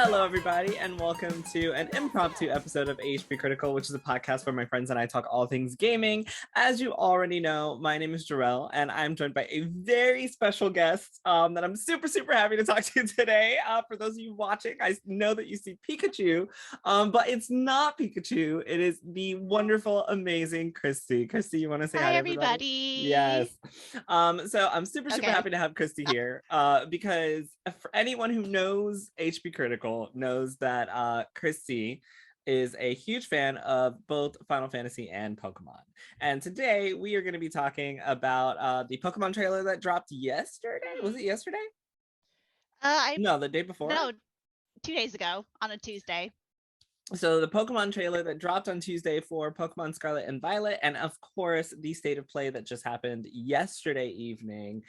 Hello, everybody, and welcome to an impromptu episode of HPCritical, which is a podcast where my friends and I talk all things gaming. As you already know, my name is Jerel, and I'm joined by a very special guest that I'm super, super happy to talk to today. For those of you watching, I know that you see Pikachu, but it's not Pikachu. It is the wonderful, amazing Kristie. Kristie, you want to say hi to everybody? Yes. So I'm super, super happy to have Kristie here because for anyone who knows HPCritical knows that Kristie is a huge fan of both Final Fantasy and Pokemon. And today we are going to be talking about the Pokemon trailer that dropped yesterday. Was it yesterday? No, the day before? No, 2 days ago on a Tuesday. So the Pokemon trailer that dropped on Tuesday for Pokemon Scarlet and Violet, and of course the state of play that just happened yesterday evening,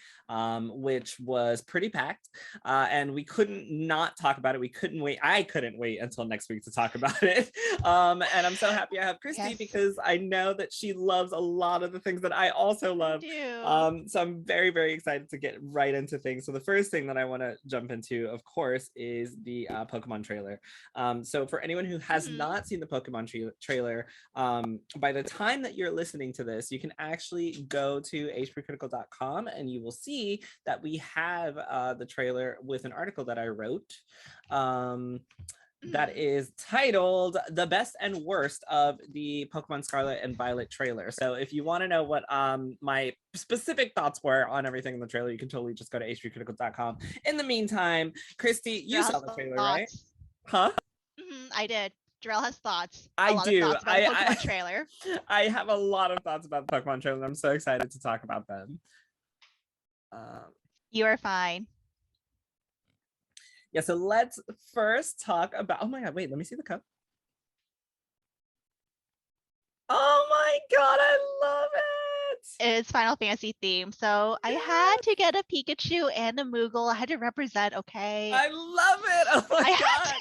which was pretty packed, and we couldn't not talk about it. We couldn't wait. I couldn't wait until next week to talk about it. And I'm so happy I have Kristie because I know that she loves a lot of the things that I also love. So I'm very, very excited to get right into things. So the first thing that I want to jump into, of course, is the Pokemon trailer. So for anyone who has not seen the Pokemon trailer, by the time that you're listening to this, you can actually go to hpcritical.com and you will see that we have the trailer with an article that I wrote that is titled The Best and Worst of the Pokemon Scarlet and Violet trailer. So if you want to know what my specific thoughts were on everything in the trailer, you can totally just go to hpcritical.com. In the meantime, Kristie, you saw the trailer, right? Huh? I did. Jerel has thoughts. I do. Thoughts about the Pokemon trailer. I have a lot of thoughts about the Pokemon trailer. I'm so excited to talk about them. You are fine. Yeah, so let's first talk about, oh my God, wait, let me see the cup. Oh my God, I love it. It's Final Fantasy themed. So I had to get a Pikachu and a Moogle. I had to represent, okay? I love it. Oh my God.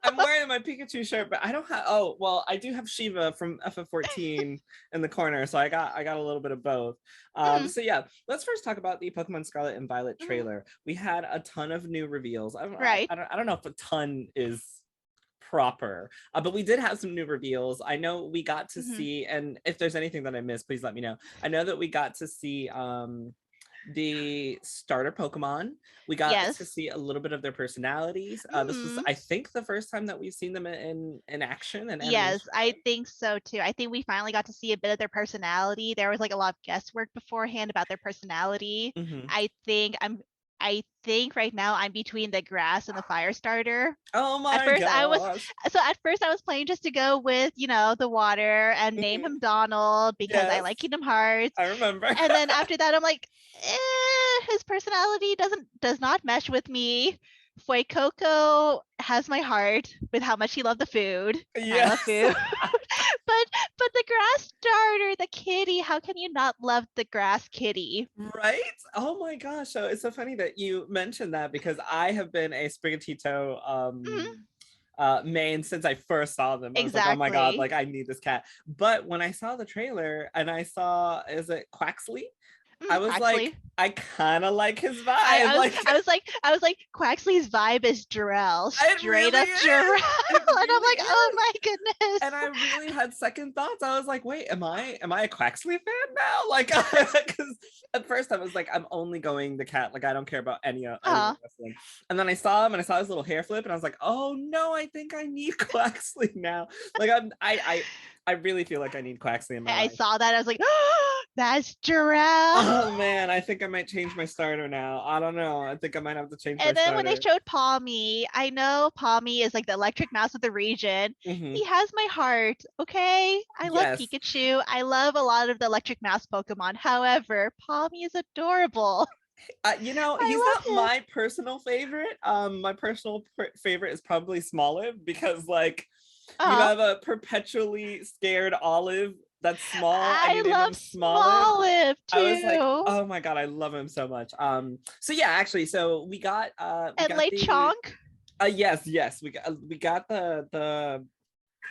I'm wearing my Pikachu shirt, but I don't have, oh, well, I do have Shiva from FF14 in the corner, so I got a little bit of both. So yeah, let's first talk about the Pokemon Scarlet and Violet trailer. We had a ton of new reveals. I don't know if a ton is proper, but we did have some new reveals. I know we got to see, and if there's anything that I missed, please let me know. I know that we got to see the starter Pokemon. We got to see a little bit of their personalities. This was, I think, the first time that we've seen them in action. And yes, I think so too. I think we finally got to see a bit of their personality. There was like a lot of guesswork beforehand about their personality. I think right now I'm between the grass and the fire starter. Oh my god. At first I was playing just to go with, the water and name him Donald because I like Kingdom Hearts. I remember. And then after that I'm like, his personality does not mesh with me. Fuecoco has my heart with how much he loved the food. I love food. but the grass starter, the kitty, how can you not love the grass kitty? Right? Oh my gosh. So it's so funny that you mentioned that because I have been a Sprigatito main since I first saw them. I was like, oh my god, like I need this cat. But when I saw the trailer and I saw, is it Quaxley? I was like, I kind of like his vibe. I was like, Quaxley's vibe is Jerel, straight up Jerel, and I'm like, oh my goodness. And I really had second thoughts. I was like, wait, am I a Quaxley fan now? Like, because at first I was like, I'm only going the cat. Like, I don't care about any wrestling. And then I saw him and I saw his little hair flip, and I was like, oh no, I think I need Quaxley now. Like, I really feel like I need Quaxley in my life. I saw that. I was like, oh, that's Jerel. Oh man, I think I might change my starter now. I don't know. I think I might have to change my starter. And then when they showed Palmy, I know Palmy is like the electric mouse of the region. He has my heart, okay? I love Pikachu. I love a lot of the electric mouse Pokemon. However, Palmy is adorable. He's not my personal favorite. My personal favorite is probably Smoliv because like you have a perpetually scared Olive that's small. I love Smoliv too. I was like, oh my god, I love him so much. So yeah, actually, so we got Lechonk. Yes, we got the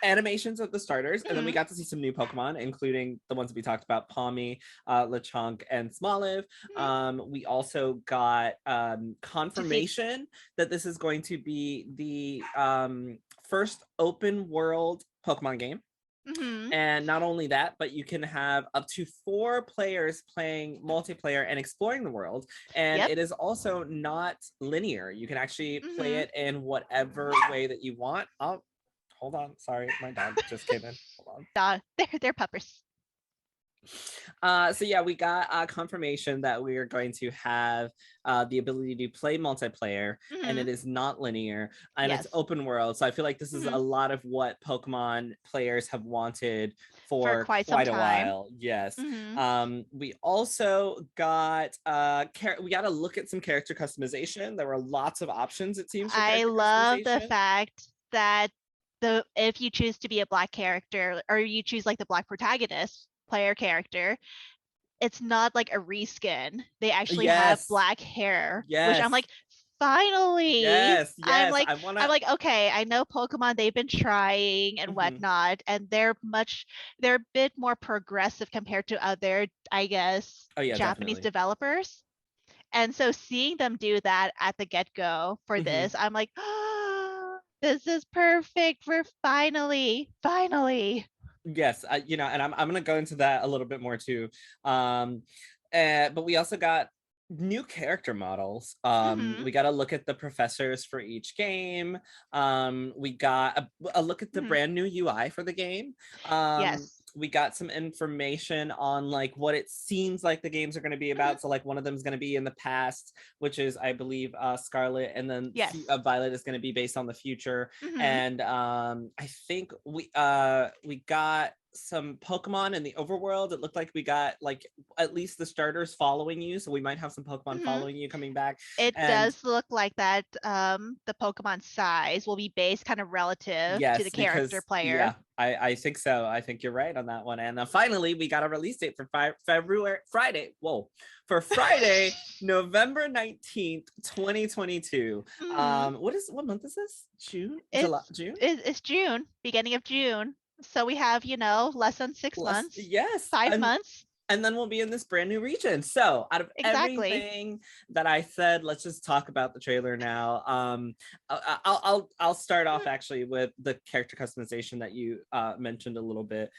animations of the starters, and then we got to see some new Pokemon, including the ones that we talked about, Palmy, Lechonk, and Smoliv. We also got confirmation that this is going to be the first open world Pokemon game. And not only that, but you can have up to 4 players playing multiplayer and exploring the world. And it is also not linear. You can actually play it in whatever way that you want. Oh, hold on. Sorry, my dog just came in. Hold on. They're puppers. So yeah, we got confirmation that we are going to have the ability to play multiplayer, and it is not linear, and it's open world. So I feel like this is a lot of what Pokemon players have wanted for quite a while. Yes. We also got we got to look at some character customization. There were lots of options, it seems. I love the fact that if you choose to be a black character, or you choose like the black protagonist player character, it's not like a reskin. They actually have black hair, which I'm like, finally. I'm like, okay, I know Pokemon, they've been trying and whatnot, and they're a bit more progressive compared to other, I guess, Japanese developers. And so seeing them do that at the get-go for this, I'm like, oh, this is perfect. We're finally. Yes, and I'm gonna go into that a little bit more too. But we also got new character models. We got to look at the professors for each game. We got a look at the brand new UI for the game. We got some information on like what it seems like the games are going to be about. So like one of them is going to be in the past, which is, I believe, Scarlet, and then Violet is going to be based on the future. And I think we got some Pokemon in the overworld. It looked like we got like at least the starters following you, so we might have some Pokemon following you coming back. It does look like that the Pokemon size will be based kind of relative to the character player. Yeah, I think so. I think you're right on that one. And finally, we got a release date for Friday, November 19th, 2022. What month is this? June? June? It's June, beginning of June. So we have, less than 6 months. Yes. 5 months. And then we'll be in this brand new region. So out of everything that I said, let's just talk about the trailer now. I'll start off actually with the character customization that you mentioned a little bit.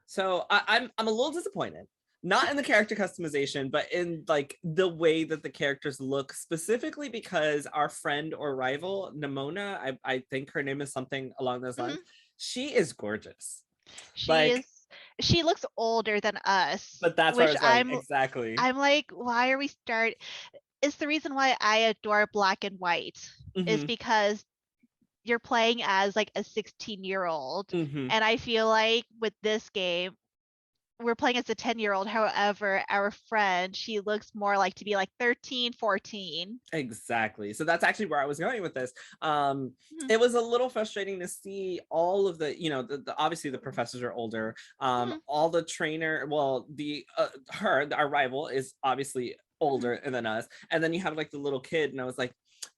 So I'm a little disappointed. Not in the character customization, but in like the way that the characters look, specifically because our friend or rival, Nimona, I think her name is something along those lines. She is gorgeous. She looks older than us. But that's what I was like, exactly. I'm like, why are we it's the reason why I adore Black and White, is because you're playing as like a 16-year-old. And I feel like with this game, we're playing as a 10-year-old. However, our friend, she looks more like to be like 13, 14. Exactly. So that's actually where I was going with this. It was a little frustrating to see all of the, obviously the professors are older. All the trainer, well, our rival is obviously older than us. And then you have like the little kid, and I was like,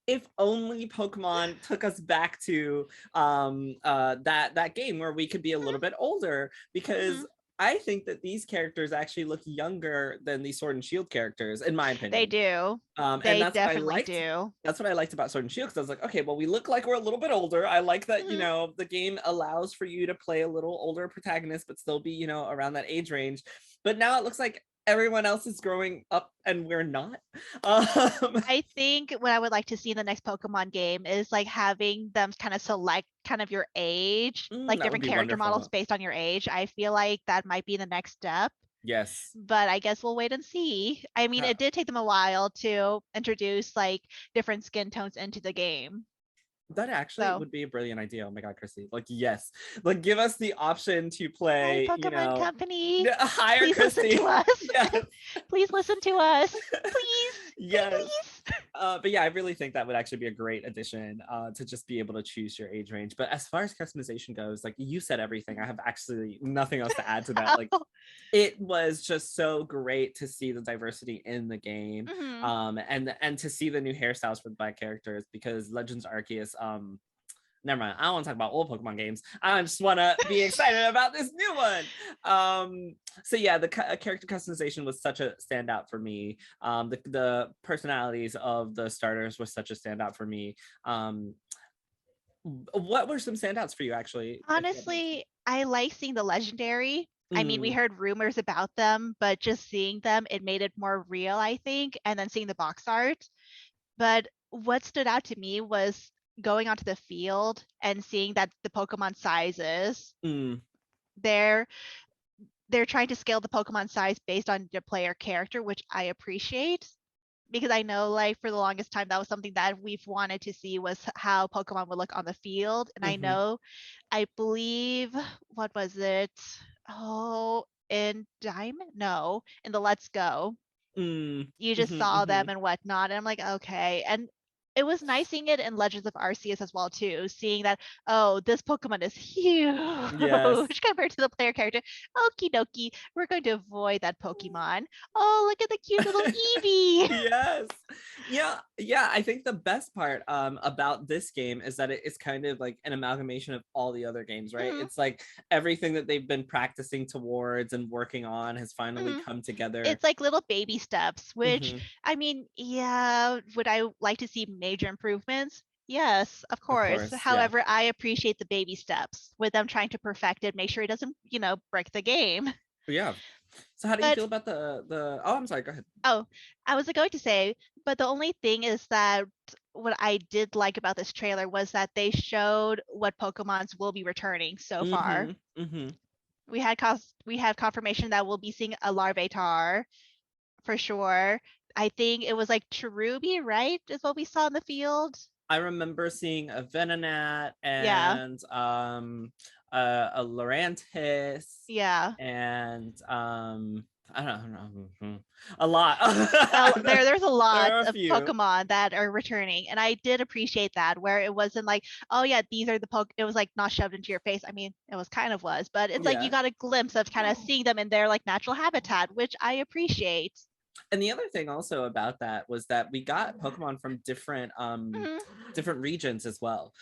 if only Pokemon took us back to that game where we could be a little bit older, because I think that these characters actually look younger than the Sword and Shield characters, in my opinion. They do. They definitely do. That's what I liked about Sword and Shield, because I was like, okay, well, we look like we're a little bit older. I like that, the game allows for you to play a little older protagonist, but still be, around that age range. But now it looks like everyone else is growing up and we're not. I think what I would like to see in the next Pokemon game is like having them kind of select kind of your age, like different character models based on your age. I feel like that might be the next step. Yes. But I guess we'll wait and see. I mean, it did take them a while to introduce like different skin tones into the game. That actually would be a brilliant idea. Oh my God, Kristie. Like, yes. Like, give us the option to play, Pokemon Company. Hire Please Kristie. Listen to us. Yes. Please listen to us. Please. Yes. Please. But yeah, I really think that would actually be a great addition to just be able to choose your age range. But as far as customization goes, like you said everything. I have actually nothing else to add to that. Like, it was just so great to see the diversity in the game. And to see the new hairstyles for the Black characters, because Legends Arceus, never mind. I don't want to talk about old Pokemon games. I just want to be excited about this new one. So yeah, the character customization was such a standout for me. The personalities of the starters was such a standout for me. What were some standouts for you, actually? Honestly, I like seeing the legendary. I mean, we Mm, heard rumors about them, but just seeing them, it made it more real, I think, and then seeing the box art. But what stood out to me was going onto the field and seeing that the Pokemon sizes, mm, they're they're trying to scale the Pokemon size based on your player character, which I appreciate because I know like for the longest time that was something that we've wanted to see was how Pokemon would look on the field. And I mm-hmm, know, I believe, what was it? Oh, in Diamond? No, in the Let's Go. You just mm-hmm, saw mm-hmm. them and whatnot. And I'm like, okay. And it was nice seeing it in Legends of Arceus as well too, seeing that, oh, this Pokemon is huge Yes. compared to the player character. Okie dokie, we're going to avoid that Pokemon. Oh, look at the cute little Eevee. Yes. Yeah, I think the best part about this game is that it's kind of like an amalgamation of all the other games, right? Mhm, It's like everything that they've been practicing towards and working on has finally mhm. come together. It's like little baby steps, which, Hmm. I mean, yeah, would I like to see major improvements? Yes, of Of course. course, yeah. However, I appreciate the baby steps with them trying to perfect it, make sure it doesn't, break the game. Yeah. So how do you But feel about the oh, I'm sorry, go ahead. oh, I was going to say, but the only thing is that what I did like about this trailer was that they showed what Pokemons will be returning so far. Mm-hmm. Mm-hmm. We have confirmation that we'll be seeing a Larvitar for sure. I think it was like Cherubi, right? Is what we saw in the field. I remember seeing a Venonat Yeah, and a Lurantis yeah. and I don't know, a lot. There's a lot There are a of few. Pokemon that are returning, and I did appreciate that. Where it wasn't like, oh yeah, these are the It was like not shoved into your face. I mean, it was kind of was, but it's like you Yeah. got a glimpse of kind of seeing them in their like natural habitat, which I appreciate. And the other thing also about that was that we got Pokemon from Hmm. different regions as well.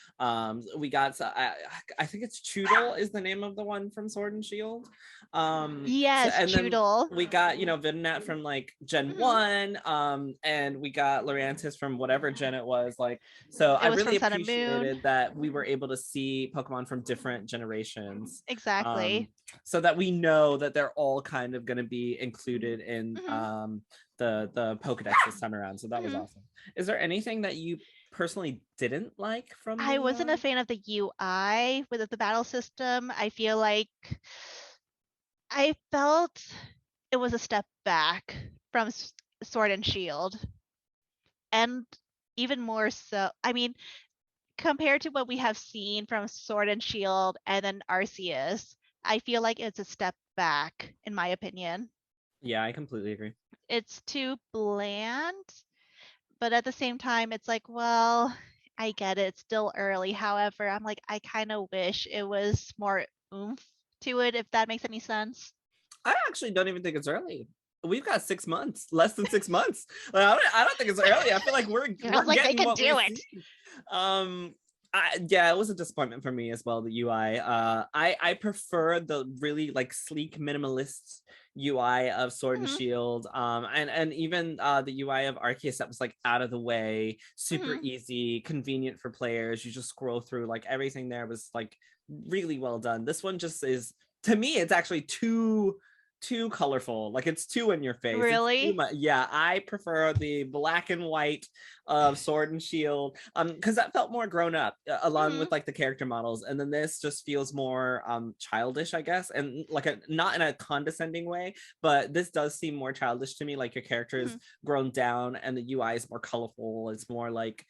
We got I think it's Choodle is the name of the one from Sword and Shield. So Yes, and then Choodle. we got, Venonat from like Gen Hmm. 1, and we got Lurantis from whatever gen it was. Like, so It I was really from Sun and Moon. appreciated that we were able to see Pokemon from different generations. Um, Exactly. so that we know that they're all kind of going to be included in Hmm. the Pokedex this time around. So that was Hmm. awesome. Is there anything that you personally didn't like from the I wasn't a UI? fan of the UI with the battle system. I feel like I felt it was a step back from Sword and Shield. And even more so, I mean, compared to what we have seen from Sword and Shield and then Arceus, I feel like it's a step back, in my opinion. Yeah, I completely agree. It's too bland, but at the same time, it's like, well, I get it. It's still early. However, I'm like, I kind of wish it was more oomph to it, if that makes any sense. I actually don't even think it's early. We've got 6 months, less than 6 months. Like, I don't think it's early. I feel like we're I we're was like, they getting can what we do it. see. Um, yeah, it was a disappointment for me as well. The UI. I prefer the really like sleek minimalist UI of Sword and Hmm. Shield. And even the UI of Arceus that was like out of the way, super Hmm. easy, convenient for players. You just scroll through, like everything there was like really well done. This one just is, to me, it's actually too colorful. Like, it's too in your face. It's too Really? much. Yeah, I prefer the black and white of Sword and Shield, because that felt more grown up, along Hmm. with like the character models. And then this just feels more childish, I guess, and like not in a condescending way, but this does seem more childish to me. Like, your character is Hmm. grown down and the UI is more colorful. It's more like,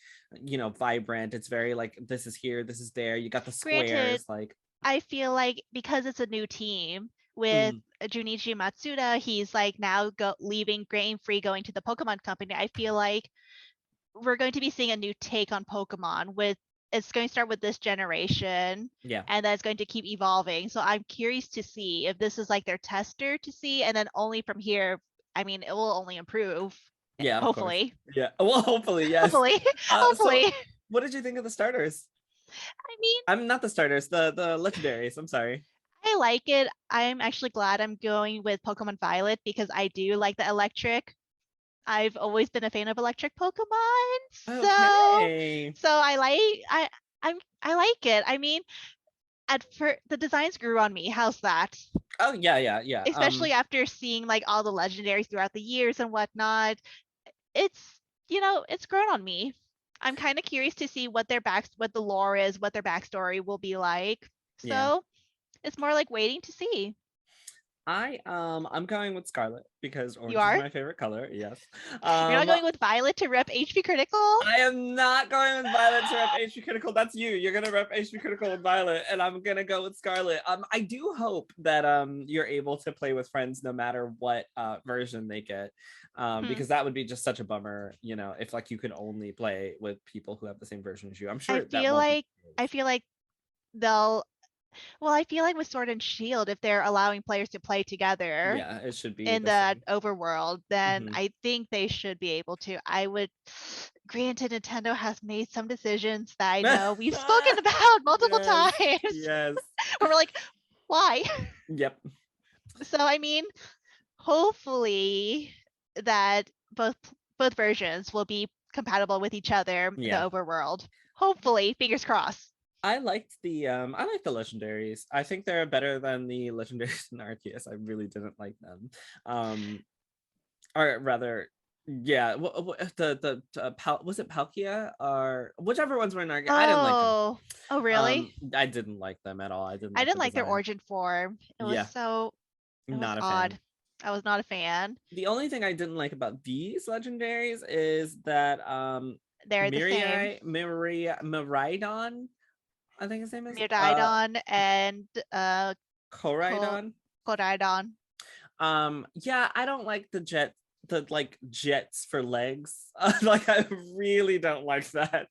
vibrant. It's very like, this is here, this is there. You got the Granted, squares, like. I feel like because it's a new team with Mm, Junichi Matsuda, he's like now leaving Grain Free, going to the Pokemon Company. I feel like we're going to be seeing a new take on Pokemon with it's going to start with this generation yeah. and then it's going to keep evolving. So I'm curious to see if this is like their tester to see, and then only from here, I mean, it will only improve. Yeah, of course. Hopefully. Yeah. Well, hopefully, yes. Hopefully. So Hopefully. what did you think of the starters? I mean, I'm not the starters, the legendaries. I'm sorry. I like it. I'm actually glad I'm going with Pokemon Violet because I do like the electric. I've always been a fan of electric Pokemon, so Okay. I like it. I mean, at first the designs grew on me. How's that? Oh yeah. Especially after seeing like all the legendaries throughout the years and whatnot. It's it's grown on me. I'm kind of curious to see what what the lore is, what their backstory will be like. Yeah. So it's more like waiting to see. I'm going with Scarlet because You orange is are? my favorite color. Yes. You're not Um, going with Violet to rep HP Critical? I am not going with Violet to rep HP Critical. That's you. You're gonna rep HP Critical with Violet, and I'm gonna go with Scarlet. I do hope that you're able to play with friends no matter what version they get. Because that would be just such a bummer, if like you could only play with people who have the same version as you. I'm I sure that feel won't be like the I case. feel like they'll well, I feel like with Sword and Shield, if they're allowing players to play together Yeah, it should be in the the same. overworld, then Mhm. I think they should be able to. I would granted Nintendo has made some decisions that I know we've spoken about multiple Yes, times yes. where we're like, why? Yep. So I mean, hopefully that both versions will be compatible with each other in the Yeah. overworld. Hopefully, fingers crossed. I liked I like the legendaries. I think they're better than the legendaries in Arceus. I really didn't like them. Or rather, yeah, was it Palkia or whichever ones were in Arceus? I didn't like them. Oh, really? I didn't like them at all. I didn't I like didn't the like their design. origin form. Yeah, It was not a fan. odd. I was not a fan. The only thing I didn't like about these legendaries is that They're the same. Miraidon, I think his name is Miraidon and Koraidon. Koraidon. Yeah, I don't like the like jets for legs. Like I really don't like that.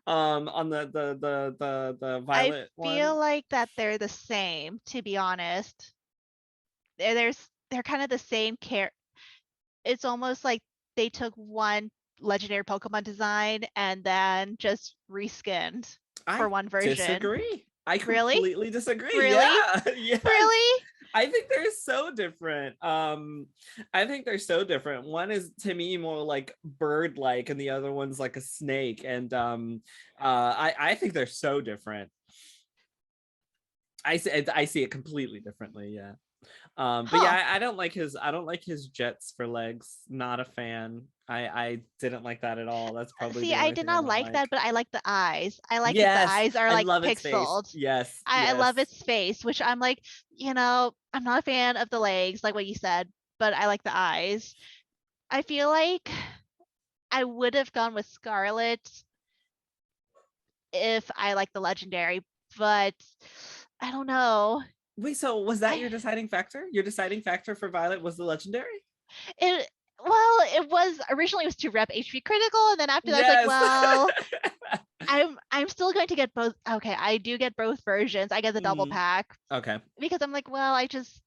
On the I violet feel one. like that they're the same, to be honest. They're kind of the same It's almost like they took one legendary Pokemon design and then just reskinned for I one version. disagree. I Really? completely disagree. Really? Yeah. Yes. Really? I think they're so different. I think they're so different. One is to me more like bird-like, and the other one's like a snake. And I think they're so different. I see it completely differently. Yeah. But Huh. yeah, I don't like his jets for legs. Not a fan. I didn't like that at all. That's probably See, the I only did thing I not don't like like. that, but I like the eyes. I like that the Yes, eyes are I like love its face. pixeled. Yes, I yes. love its face, which I'm like, I'm not a fan of the legs, like what you said, but I like the eyes. I feel like I would have gone with Scarlet if I like the legendary, but I don't know. Wait, so was that I your deciding factor? Your deciding factor for Violet was the legendary? it well, it was originally it was to rep HP critical, and then after that it's like, Yes. well, I'm still going to get both. Okay, I do get both versions. I get the double Mhm. pack Okay. because I'm like, well, I just,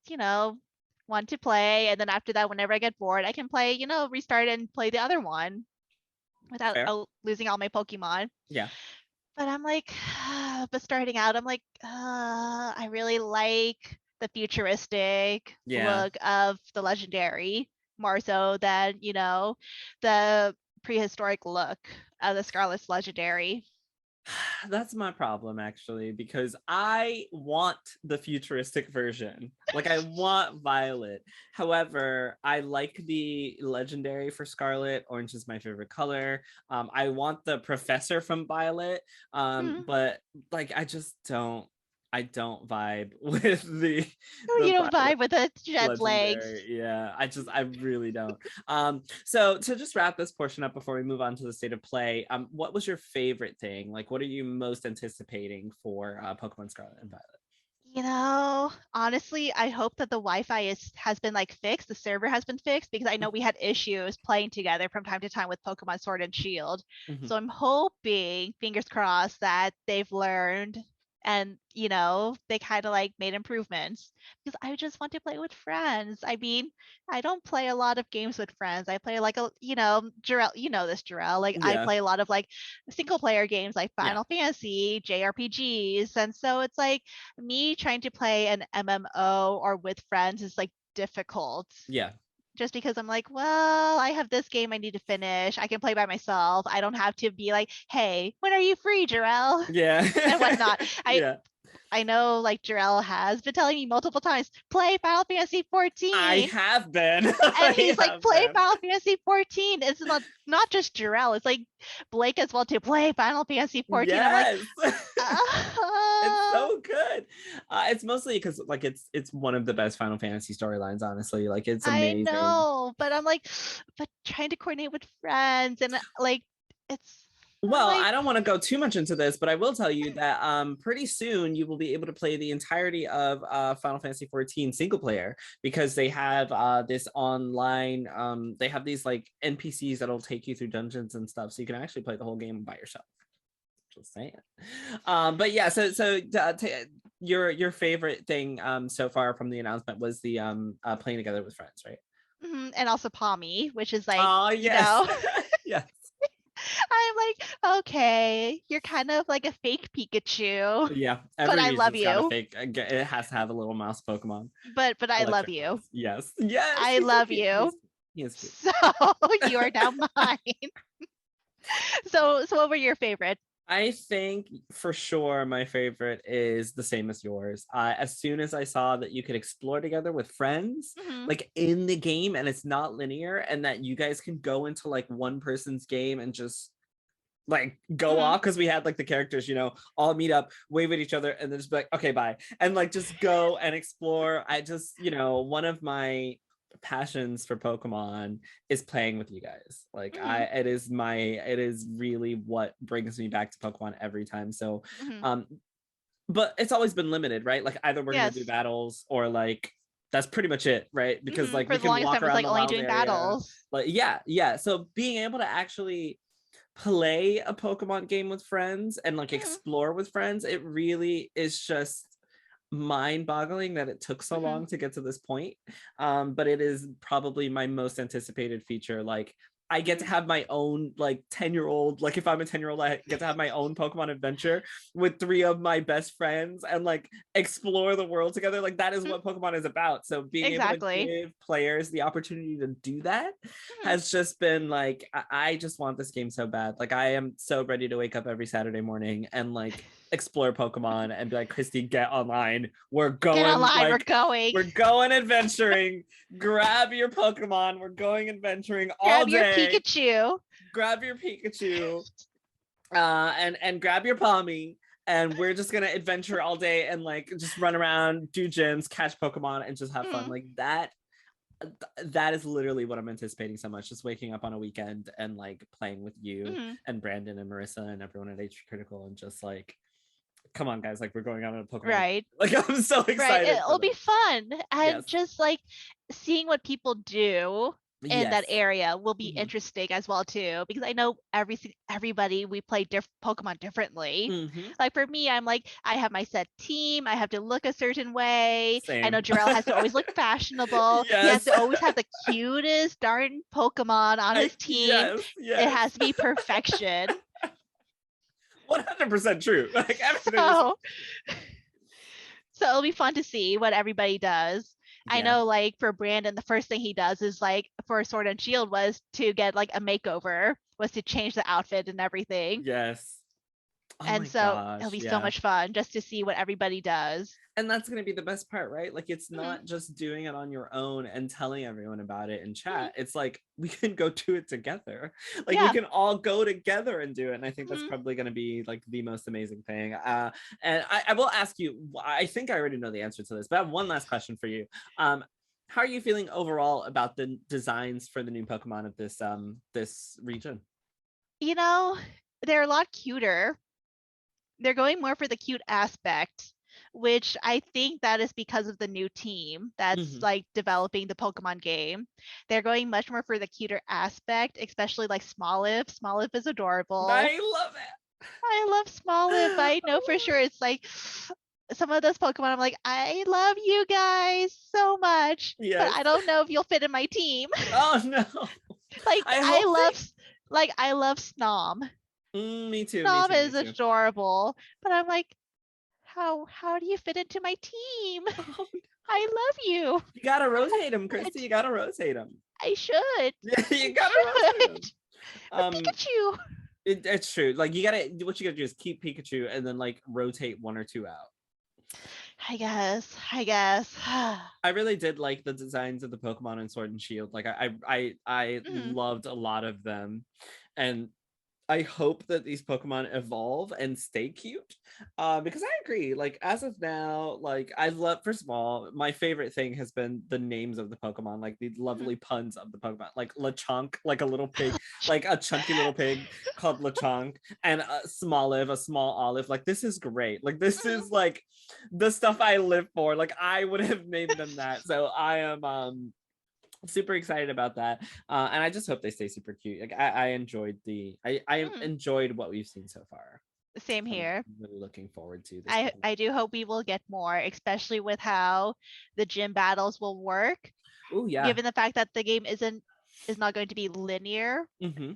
want to play, and then after that, whenever I get bored, I can play, restart and play the other one without Fair. losing all my Pokemon. Yeah. But I'm like, but starting out, I'm like, I really like the futuristic Yeah. look of the legendary more so than, the prehistoric look of the Scarlet's legendary. That's my problem actually, because I want the futuristic version. Like I want Violet. However, I like the legendary for Scarlet. Orange is my favorite color. I want the professor from Violet. Hmm. But like I don't vibe with the You don't Violet vibe with the jet legs. legendary. Yeah, I really don't. So to just wrap this portion up before we move on to the state of play, what was your favorite thing? Like, what are you most anticipating for Pokemon Scarlet and Violet? Honestly, I hope that the Wi-Fi has been like fixed, the server has been fixed because I know we had issues playing together from time to time with Pokemon Sword and Shield. Mhm. So I'm hoping, fingers crossed, that they've learned And they kind of like made improvements because I just want to play with friends. I mean, I don't play a lot of games with friends. I play like Jerel, this, Jerel. Like I Yeah. play a lot of like single player games like Yeah. Final Fantasy, JRPGs. And so it's like me trying to play an MMO or with friends is like difficult. Yeah. Just because I'm like, well, I have this game I need to finish. I can play by myself. I don't have to be like, hey, when are you free, Jerel? Yeah. And whatnot. Yeah. I know like Jerel has been telling me multiple times, play Final Fantasy I 14. have been. And he's I like, have play been. Final Fantasy 14. It's not just Jerel. It's like Blake as well to play Final Fantasy 14. I'm like, Yes. It's so good. It's mostly because like it's one of the best Final Fantasy storylines, honestly. Like it's I amazing. know, but I'm like, but trying to coordinate with friends and like I'm Well, like, I don't want to go too much into this, but I will tell you that pretty soon you will be able to play the entirety of Final Fantasy XIV single player because they have this online. They have these like NPCs that'll take you through dungeons and stuff, so you can actually play the whole game by yourself. Just saying. But yeah, so your favorite thing so far from the announcement was the playing together with friends, right? and also Pommy, which is like, Oh yes. Yes. I'm like, okay, you're kind of like a fake Pikachu, Yeah, but every I love region's got a you. fake. It has to have a little mouse Pokemon. But I love Electric you. mouse. Yes, yes. I He's so love cute. you. He is cute. So you are now mine. So what were your favorites? I think for sure my favorite is the same as yours. As soon as I saw that you could explore together with friends, Mm-hmm. like in the game, and it's not linear, and that you guys can go into like one person's game and just like go Mm-hmm. off because we had like the characters, all meet up, wave at each other, and then just be like, okay, bye, and like just go and explore. I just, one of my passions for Pokemon is playing with you guys. Like Mm-hmm. it is really what brings me back to Pokemon every time. So, Mm-hmm. but it's always been limited, right? Like either we're gonna do Yes. battles or like that's pretty much it, right? Because Mm-hmm. like For we the can longest walk time, it was around like the only wild doing area. battles. Like yeah. So being able to actually play a Pokemon game with friends and like Mm-hmm. explore with friends, it really is just mind-boggling that it took so Mm-hmm. long to get to this point. But it is probably my most anticipated feature. Like I get to have my own like 10-year-old, like if I'm a 10-year-old, I get to have my own Pokemon adventure with 3 of my best friends and like explore the world together. Like that is what Pokemon is about. So being able to Exactly. give players the opportunity to do that Mm-hmm. has just been like, I just want this game so bad. Like I am so ready to wake up every Saturday morning and like explore Pokemon and be like, Kristie, get online. Get online. We're going. We're going adventuring. Grab your Pokemon. We're going adventuring all Grab your day. Pikachu. Grab your Pikachu. And grab your Palmy. And we're just gonna adventure all day and like just run around, do gyms, catch Pokemon, and just have fun. Mm-hmm. Like that is literally what I'm anticipating so much. Just waking up on a weekend and like playing with you Mm-hmm. and Brandon and Marissa and everyone at HPCritical and just like, come on, guys, like we're going on a Pokemon. Right. Like I'm so Right. excited for It'll be this. fun. And Yes. just like seeing what people do in that Yes. area will be Mhm. interesting as well too, because I know everybody we play Pokemon differently. Mhm. Like for me, I'm like I have my set team. I have to look a certain way. I know Same. Jerel has to always look fashionable. He has Yes. to always have the cutest darn Pokemon on his team. Yes. It has to be perfection. 100% true. Like everything So it'll be fun to see what everybody does. I Yeah. know, like for Brandon, the first thing he does is like for Sword and Shield was to get like a makeover, was to change the outfit and everything. Yes. Oh And my so it'll gosh. be so Yeah. much fun just to see what everybody does. And that's going to be the best part, right? Like it's Mm-hmm. not just doing it on your own and telling everyone about it in chat. Mm-hmm. It's like we can go do it together. Like we Yeah. can all go together and do it. And I think that's Mm-hmm. probably going to be like the most amazing thing. And I will ask you, I think I already know the answer to this, but I have one last question for you. How are you feeling overall about the designs for the new Pokemon of this region? You know, they're a lot cuter. They're going more for the cute aspect, which I think that is because of the new team that's like developing the Pokemon game. They're going much more for the cuter aspect, especially like Smoliv. Smoliv is adorable. I love it. I love Smoliv, but I know for sure it's like some of those Pokemon I'm like, I love you guys so much, but Yes. I don't know if you'll fit in my team. Oh no. Like I love Snom. Me too. Snom Me is too. adorable, but I'm like, how do you fit into my team? Oh, I love you. you gotta rotate him, Kristie. You gotta rotate him. I should. Yeah, you gotta rotate him. Pikachu. It's true. Like what you gotta do is keep Pikachu and then like rotate one or two out. I guess. I really did like the designs of the Pokemon in Sword and Shield. Like I loved a lot of them, and I hope that these Pokemon evolve and stay cute. Because I agree. Like as of now, like I love. First of all, my favorite thing has been the names of the Pokemon, like the lovely puns of the Pokemon, like Lechonk, like a little pig, like a chunky little pig called Lechonk, and Smoliv, a small olive. Like this is great. Like this is like the stuff I live for. Like I would have named them that. So I am super excited about that, and I just hope they stay super cute. Like I enjoyed enjoyed what we've seen so far. Same here. I'm really looking forward to this. I do hope we will get more, especially with how the gym battles will work. Oh yeah. Given the fact that the game is not going to be linear,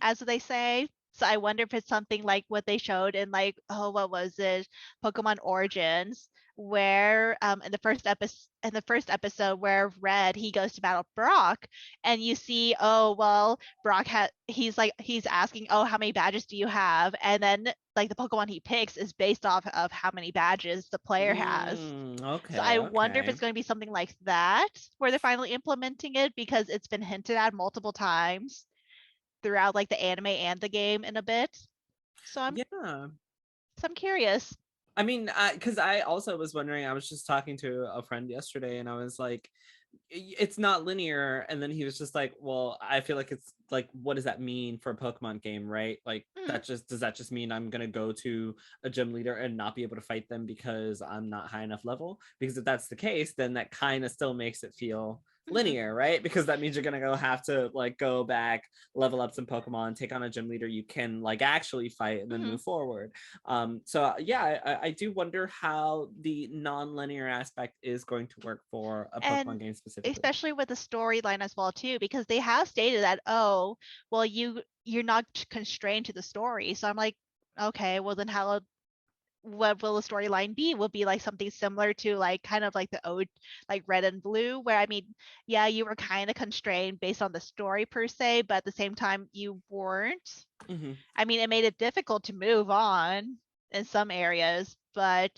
as they say. So I wonder if it's something like what they showed in like, what was it, Pokemon Origins, where in the first episode where Red, he goes to battle Brock, and you see, Brock he's asking, how many badges do you have? And then like the Pokemon he picks is based off of how many badges the player has. Okay. So I wonder if it's going to be something like that, where they're finally implementing it, because it's been hinted at multiple times throughout like the anime and the game in a bit. So I'm curious. I mean, because I also was wondering, I was just talking to a friend yesterday and I was like, it's not linear. And then he was just like, well, I feel like it's like, what does that mean for a Pokemon game, right? Like does that just mean I'm going to go to a gym leader and not be able to fight them because I'm not high enough level? Because if that's the case, then that kind of still makes it feel linear, right? Because that means you're gonna have to like go back, level up some Pokemon, take on a gym leader you can like actually fight, and then move forward. So yeah, I do wonder how the non-linear aspect is going to work for a Pokemon game specifically, especially with the storyline as well too, because they have stated that you're not constrained to the story. So I'm like, okay, well then what will the storyline be? Will be like something similar to like kind of like the old like Red and Blue, where I mean, yeah, you were kind of constrained based on the story per se, but at the same time you weren't. I mean, it made it difficult to move on in some areas, but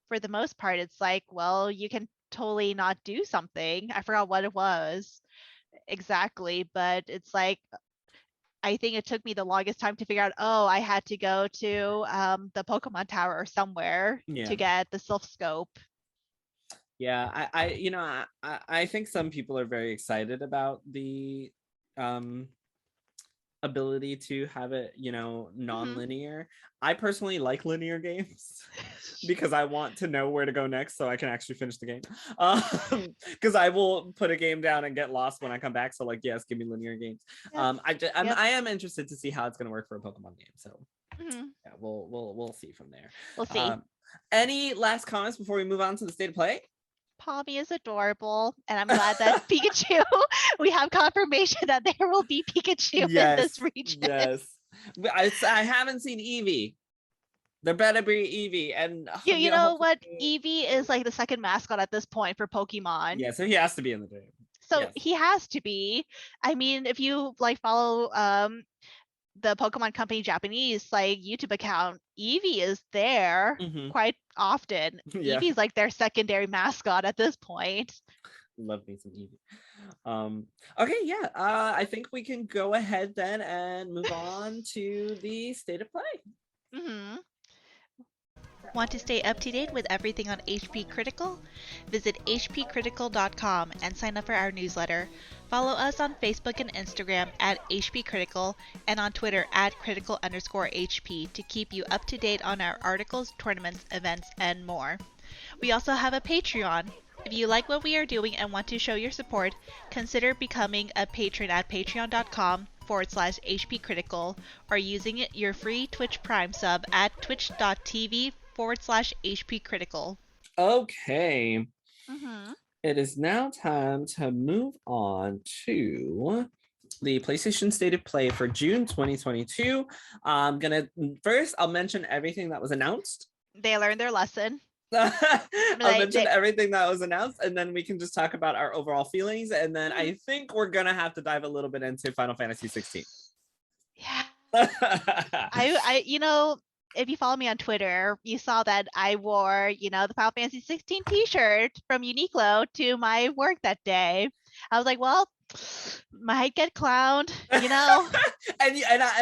for the most part, it's like, well, you can totally not do something. I forgot what it was exactly, but it's like, I think it took me the longest time to figure out, I had to go to the Pokemon Tower or somewhere to get the Silph Scope. Yeah, I think some people are very excited about the ability to have it, non-linear. I personally like linear games because I want to know where to go next so I can actually finish the game. Because I will put a game down and get lost when I come back. So like, yes, give me linear games. I am interested to see how it's going to work for a Pokemon game. So yeah, we'll see from there. We'll see. Any last comments before we move on to the state of play? Palmy is adorable, and I'm glad that Pikachu, we have confirmation that there will be Pikachu in this region. Yes. I haven't seen Eevee. There better be Eevee. And you know what? Eevee is like the second mascot at this point for Pokemon. Yeah, so he has to be in the game. So he has to be. I mean, if you like follow the Pokemon Company Japanese like YouTube account, Eevee is there quite often. Eevee's like their secondary mascot at this point. Love me some Eevee. Okay, I think we can go ahead then and move on to the state of play. Want to stay up to date with everything on HP Critical? Visit hpcritical.com and sign up for our newsletter. Follow us on Facebook and Instagram at HPCritical and on Twitter at critical_HP to keep you up to date on our articles, tournaments, events, and more. We also have a Patreon. If you like what we are doing and want to show your support, consider becoming a patron at patreon.com twitch.tv/HPCritical or using your free Twitch Prime sub at twitch.tv/HPCritical. Okay. Mm-hmm. It is now time to move on to the PlayStation State of Play for June 2022. I'll mention everything that was announced. They learned their lesson. I'll mention everything that was announced, and then we can just talk about our overall feelings. And then I think we're gonna have to dive a little bit into Final Fantasy XVI. Yeah. I if you follow me on Twitter, you saw that I wore, the Final Fantasy 16 t-shirt from Uniqlo to my work that day. I was like, well, might get clowned, And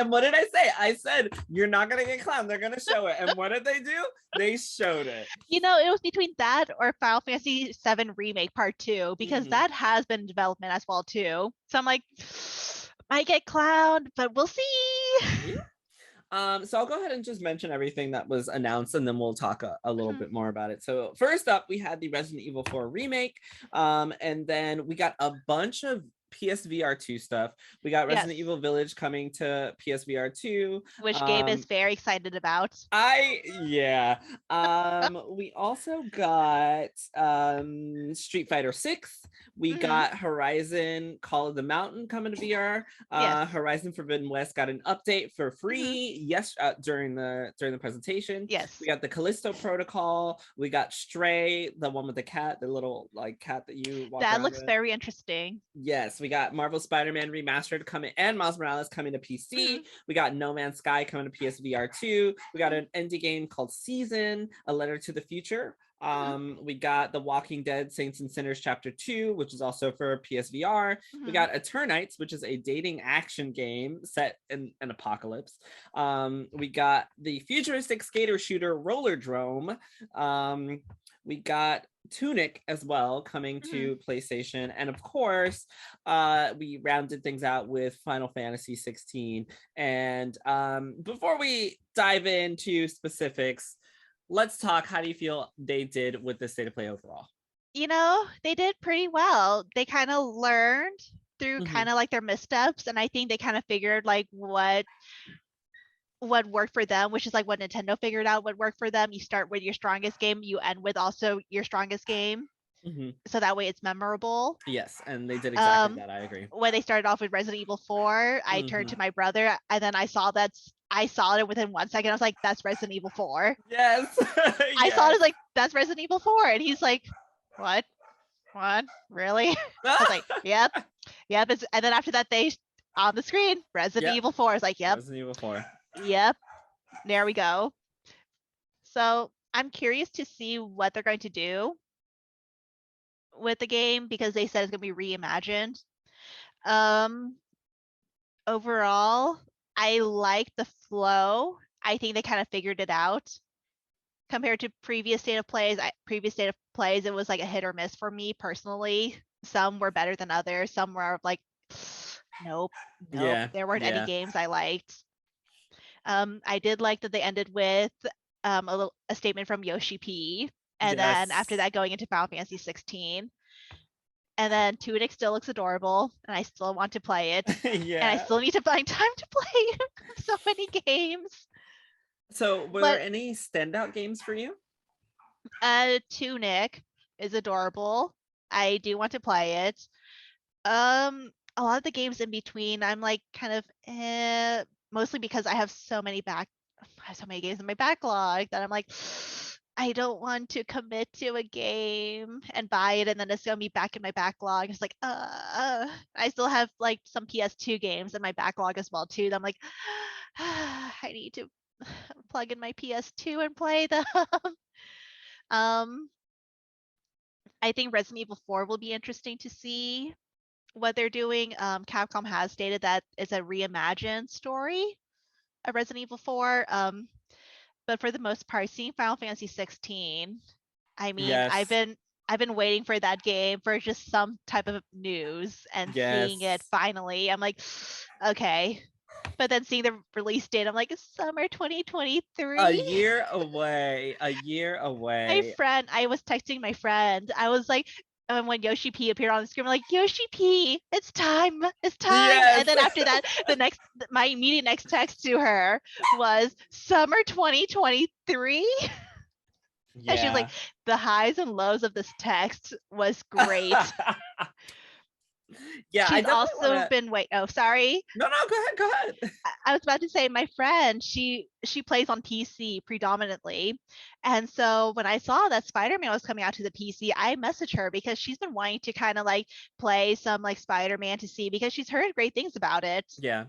what did I say? I said, you're not going to get clowned. They're going to show it. And what did they do? They showed it. It was between that or Final Fantasy VII Remake Part 2, because that has been in development as well, too. So I'm like, might get clowned, but we'll see. So I'll go ahead and just mention everything that was announced, and then we'll talk a little bit more about it. So first up, we had the Resident Evil 4 remake, and then we got a bunch of PSVR 2 stuff. We got Resident Evil Village coming to PSVR 2, which Gabe is very excited about. We also got Street Fighter 6. We got Horizon Call of the Mountain coming to VR. Horizon Forbidden West got an update for free during the presentation. Yes. We got the Callisto Protocol. We got Stray, the one with the cat, the little cat that you walk that around looks with. Very interesting. Yes, we got Marvel Spider-Man Remastered coming, and Miles Morales coming to PC. We got No Man's Sky coming to PSVR 2. We got an indie game called Season, A Letter to the Future. We got The Walking Dead Saints and Sinners Chapter 2, which is also for PSVR. We got Eternites, which is a dating action game set in an apocalypse. We got the futuristic skater shooter Rollerdrome. We got Tunic as well coming to PlayStation, and of course we rounded things out with Final Fantasy XVI. And before we dive into specifics, let's talk, how do you feel they did with the State of Play overall? They did pretty well. They kind of learned through kind of like their missteps, and I think they kind of figured like what worked for them, which is like what Nintendo figured out what worked for them. You start with your strongest game, you end with also your strongest game, so that way it's memorable. Yes, and they did exactly that. I agree. When they started off with Resident Evil 4, I turned to my brother, and then I saw it within 1 second. I was like, that's Resident Evil 4. Yes. I saw it, as like, that's Resident Evil 4, and he's like, what really? I was like, yep. And then after that, they on the screen, Resident Evil 4. I was like, yep, Resident Evil 4. Yep, there we go. So I'm curious to see what they're going to do with the game, because they said it's going to be reimagined. Overall, I like the flow. I think they kind of figured it out. Compared to previous State of Plays, it was like a hit or miss for me personally. Some were better than others. Some were like, nope. There weren't any games I liked. I did like that they ended with a statement from Yoshi P, and then after that going into Final Fantasy 16. And then Tunic still looks adorable, and I still want to play it. And I still need to find time to play so many games. So were there any standout games for you? Tunic is adorable. I do want to play it. A lot of the games in between, I'm like kind of mostly because I have so many games in my backlog that I'm like, I don't want to commit to a game and buy it and then it's gonna be back in my backlog. It's like, I still have like some PS2 games in my backlog as well too. That I'm like, I need to plug in my PS2 and play them. I think Resident Evil 4 will be interesting to see what they're doing. Capcom has stated that it's a reimagined story of Resident Evil 4. But for the most part, seeing Final Fantasy 16, I mean, I've been waiting for that game for just some type of news, and seeing it finally, I'm like, okay. But then seeing the release date, I'm like, it's summer 2023. A year away. I was texting my friend. I was like, and when Yoshi P appeared on the screen, I'm like, Yoshi P, it's time. Yes. And then after that, my immediate next text to her was summer 2023. Yeah. And she was like, the highs and lows of this text was great. Yeah, she's also been sorry. No, go ahead. I was about to say, my friend, she plays on PC predominantly, and so when I saw that Spider-Man was coming out to the PC, I messaged her because she's been wanting to kind of like play some like Spider-Man to see, because she's heard great things about it. Yeah.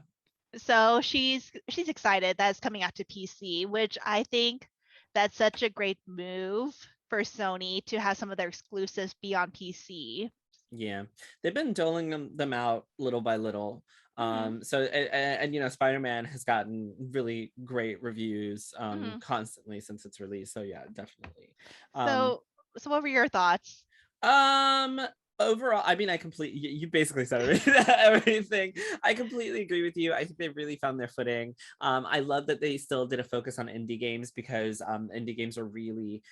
So she's excited that it's coming out to PC, which I think that's such a great move for Sony to have some of their exclusives be on PC. Yeah, they've been doling them out little by little. So and you know, Spider-Man has gotten really great reviews constantly since its release. So yeah, definitely. So what were your thoughts? Overall, I mean, you basically said everything. I completely agree with you. I think they really found their footing. I love that they still did a focus on indie games, because indie games are really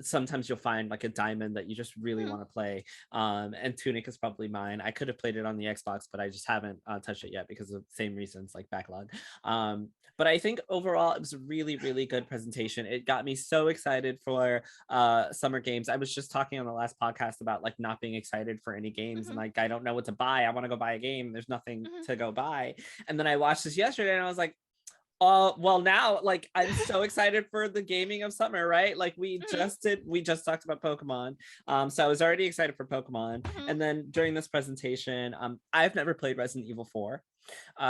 sometimes you'll find like a diamond that you just really want to play. And Tunic is probably mine. I could have played it on the Xbox, but I just haven't touched it yet because of the same reasons, like backlog. But I think overall it was a really, really good presentation. It got me so excited for summer games. I was just talking on the last podcast about like not being excited for any games and like I don't know what to buy. I want to go buy a game. There's nothing to go buy. And then I watched this yesterday and I was like, well, now like I'm so excited for the gaming of summer, right? Like we just talked about Pokemon. So I was already excited for Pokemon. And then during this presentation, I've never played Resident Evil 4.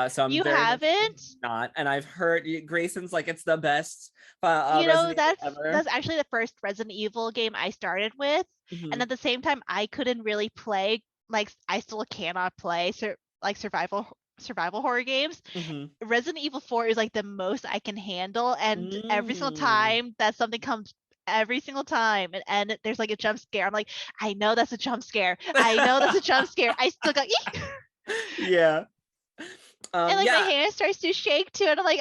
So you haven't? Not, and I've heard Grayson's like it's the best. That's actually the first Resident Evil game I started with, and at the same time I couldn't really play. Like I still cannot play survival horror games. Resident Evil 4 is like the most I can handle, and every single time that something comes. Every single time and there's like a jump scare, I'm like, I know that's a jump scare. I still go yeah. And like my hand starts to shake too, and I'm like,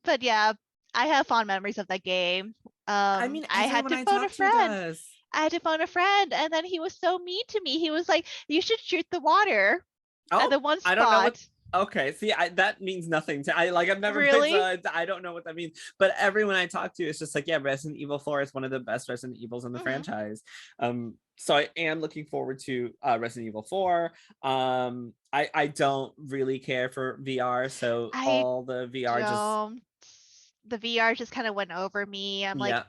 But yeah, I have fond memories of that game. I mean, I had to phone a friend. I had to phone a friend, and then he was so mean to me. He was like, "You should shoot the water at the one spot." I don't know what. Okay, see, That means nothing to I've never really. Played, so I don't know what that means. But everyone I talk to is just like, yeah, Resident Evil 4 is one of the best Resident Evils in the franchise. So I am looking forward to Resident Evil 4. I don't really care for VR, so all the VR the VR just kind of went over me. I'm like,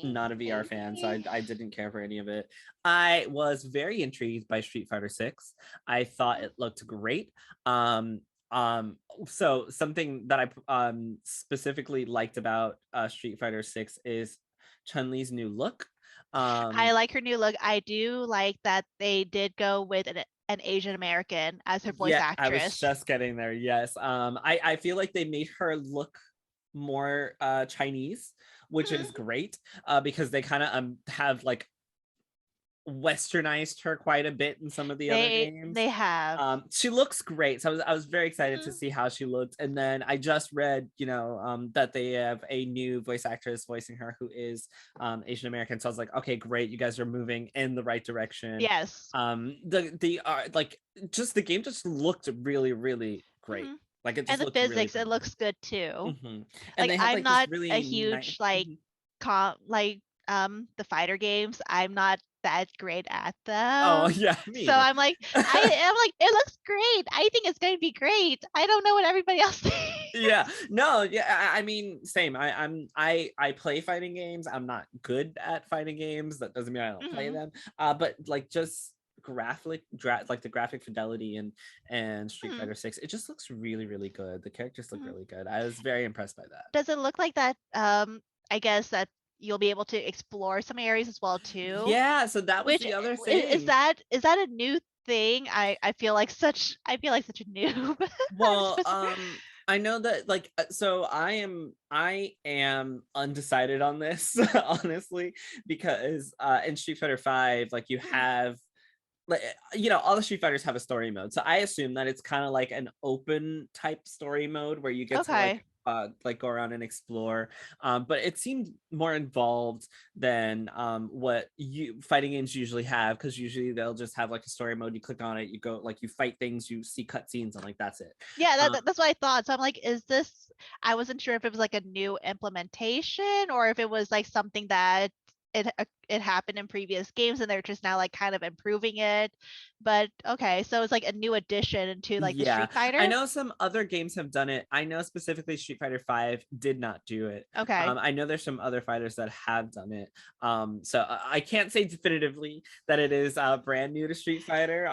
not a VR fan, so I didn't care for any of it. I was very intrigued by Street Fighter 6. I thought it looked great. So something that I specifically liked about Street Fighter 6 is Chun-Li's new look. I like her new look. I do like that they did go with an Asian American as her voice actress. I was just getting there. Yes. I feel like they made her look more Chinese, which is great, because they kind of have like westernized her quite a bit in some of the other games. They have. She looks great, so I was very excited to see how she looked. And then I just read, that they have a new voice actress voicing her who is Asian American. So I was like, okay, great, you guys are moving in the right direction. Yes. The game just looked really, really great. Like it just and the physics, really, it looks good too. And like I'm not really a huge the fighter games. I'm not that great at them. Oh yeah. So I'm like, I'm like, it looks great. I think it's going to be great. I don't know what everybody else thinks. Yeah. No. Yeah. I mean, same. I play fighting games. I'm not good at fighting games. That doesn't mean I don't play them. But like just like the graphic fidelity and Street Fighter 6, it just looks really, really good. The characters look really good. I was very impressed by that. Does it look like that? I guess that you'll be able to explore some areas as well too. Yeah, so that was the other thing. Is that a new thing? I feel like such a noob. Well, I know that so I am undecided on this honestly, because in Street Fighter 5 like you have all the Street Fighters have a story mode, so I assume that it's kind of like an open type story mode where you get to like go around and explore. But it seemed more involved than what you fighting games usually have, because usually they'll just have like a story mode. You click on it, you go, like, you fight things, you see cutscenes, and like that's it. Yeah, that's what I thought. So I'm like, is this? I wasn't sure if it was like a new implementation or if it was like something that it happened in previous games and they're just now like kind of improving it. But okay, so it's like a new addition to like the Street Fighter. I know some other games have done it. I know specifically Street Fighter V did not do it. Okay. I know there's some other fighters that have done it. So I can't say definitively that it is brand new to Street Fighter.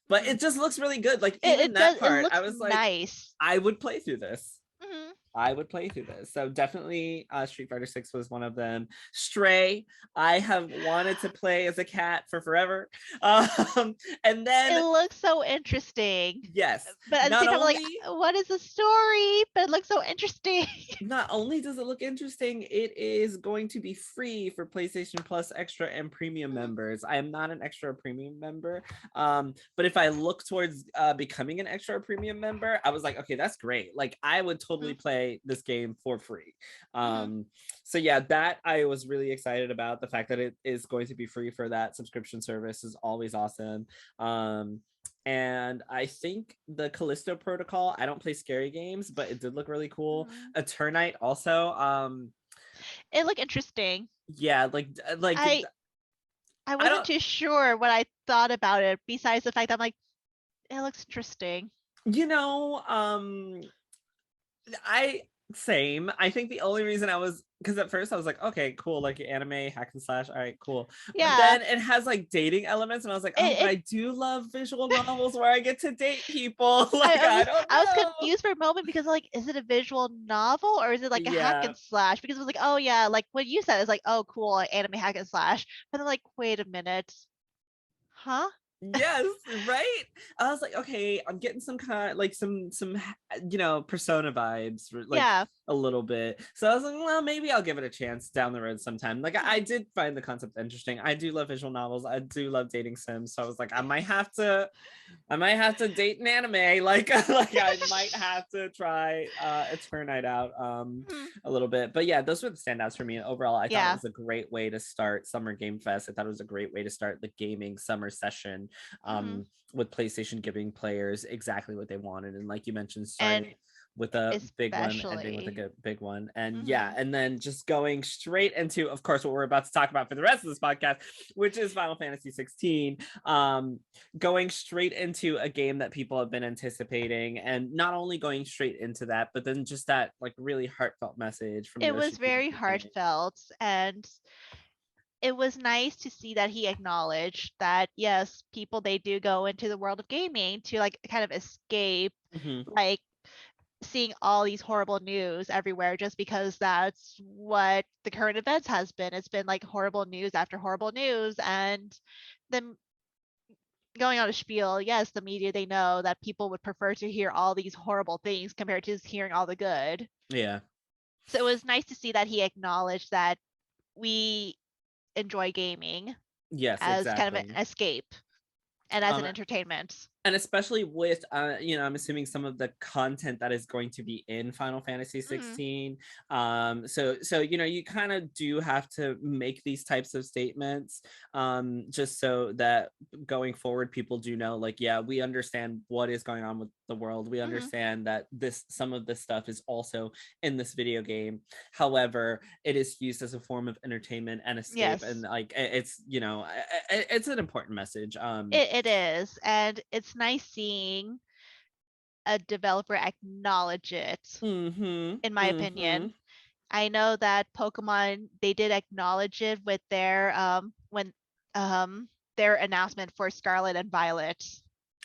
But it just looks really good. Like even that part, I was like, nice. I would play through this. Mm-hmm. I would play through this. So definitely Street Fighter 6 was one of them. Stray, I have wanted to play as a cat for forever. And then it looks so interesting. Yes. But at the same time, like, what is the story? But it looks so interesting. Not only does it look interesting, it is going to be free for PlayStation Plus Extra and Premium members. I am not an Extra or Premium member. But if I look towards becoming an Extra or Premium member, I was like, okay, that's great. Like, I would totally play this game for free. So yeah, that I was really excited about. The fact that it is going to be free for that subscription service is always awesome. And I think the Callisto Protocol, I don't play scary games, but it did look really cool. Eternite also. It looked interesting. Yeah, like I wasn't too sure what I thought about it, besides the fact that I'm like, it looks interesting. You know, I think the only reason I was, because at first I was like, okay, cool, like anime hack and slash, all right, cool. Yeah. But then it has like dating elements, and I was like, oh, I do love visual novels where I get to date people. Like I was confused for a moment because like, is it a visual novel or is it like a hack and slash? Because it was like, oh yeah, like what you said is like, oh cool, like anime hack and slash. But then like, wait a minute, huh? Yes, right. I was like, okay, I'm getting some kind, like some Persona vibes, like a little bit. So I was like, well, maybe I'll give it a chance down the road sometime. Like I did find the concept interesting. I do love visual novels. I do love dating sims. So I was like, I might have to date an anime. Like I might have to try Eternite out a little bit. But yeah, those were the standouts for me. And overall, I thought it was a great way to start Summer Game Fest. I thought it was a great way to start the gaming summer session. With PlayStation giving players exactly what they wanted, and like you mentioned, starting with a big one, ending with a big one, and and then just going straight into, of course, what we're about to talk about for the rest of this podcast, which is Final Fantasy XVI. Going straight into a game that people have been anticipating, and not only going straight into that, but then just that like really heartfelt message from it was very heartfelt, and it was nice to see that he acknowledged that yes, people, they do go into the world of gaming to like kind of escape like seeing all these horrible news everywhere, just because that's what the current events has been. It's been like horrible news after horrible news, and then going on a spiel, yes, the media, they know that people would prefer to hear all these horrible things compared to just hearing all the good. Yeah. So it was nice to see that he acknowledged that we enjoy gaming as kind of an escape and as an entertainment. And especially with, I'm assuming some of the content that is going to be in Final Fantasy XVI. So you kind of do have to make these types of statements, just so that going forward, people do know, like, yeah, we understand what is going on with the world. We understand that some of this stuff is also in this video game. However, it is used as a form of entertainment and escape, and like it's it's an important message. It is, and it's nice seeing a developer acknowledge it, in my opinion. I know that Pokemon, they did acknowledge it with their their announcement for Scarlet and Violet.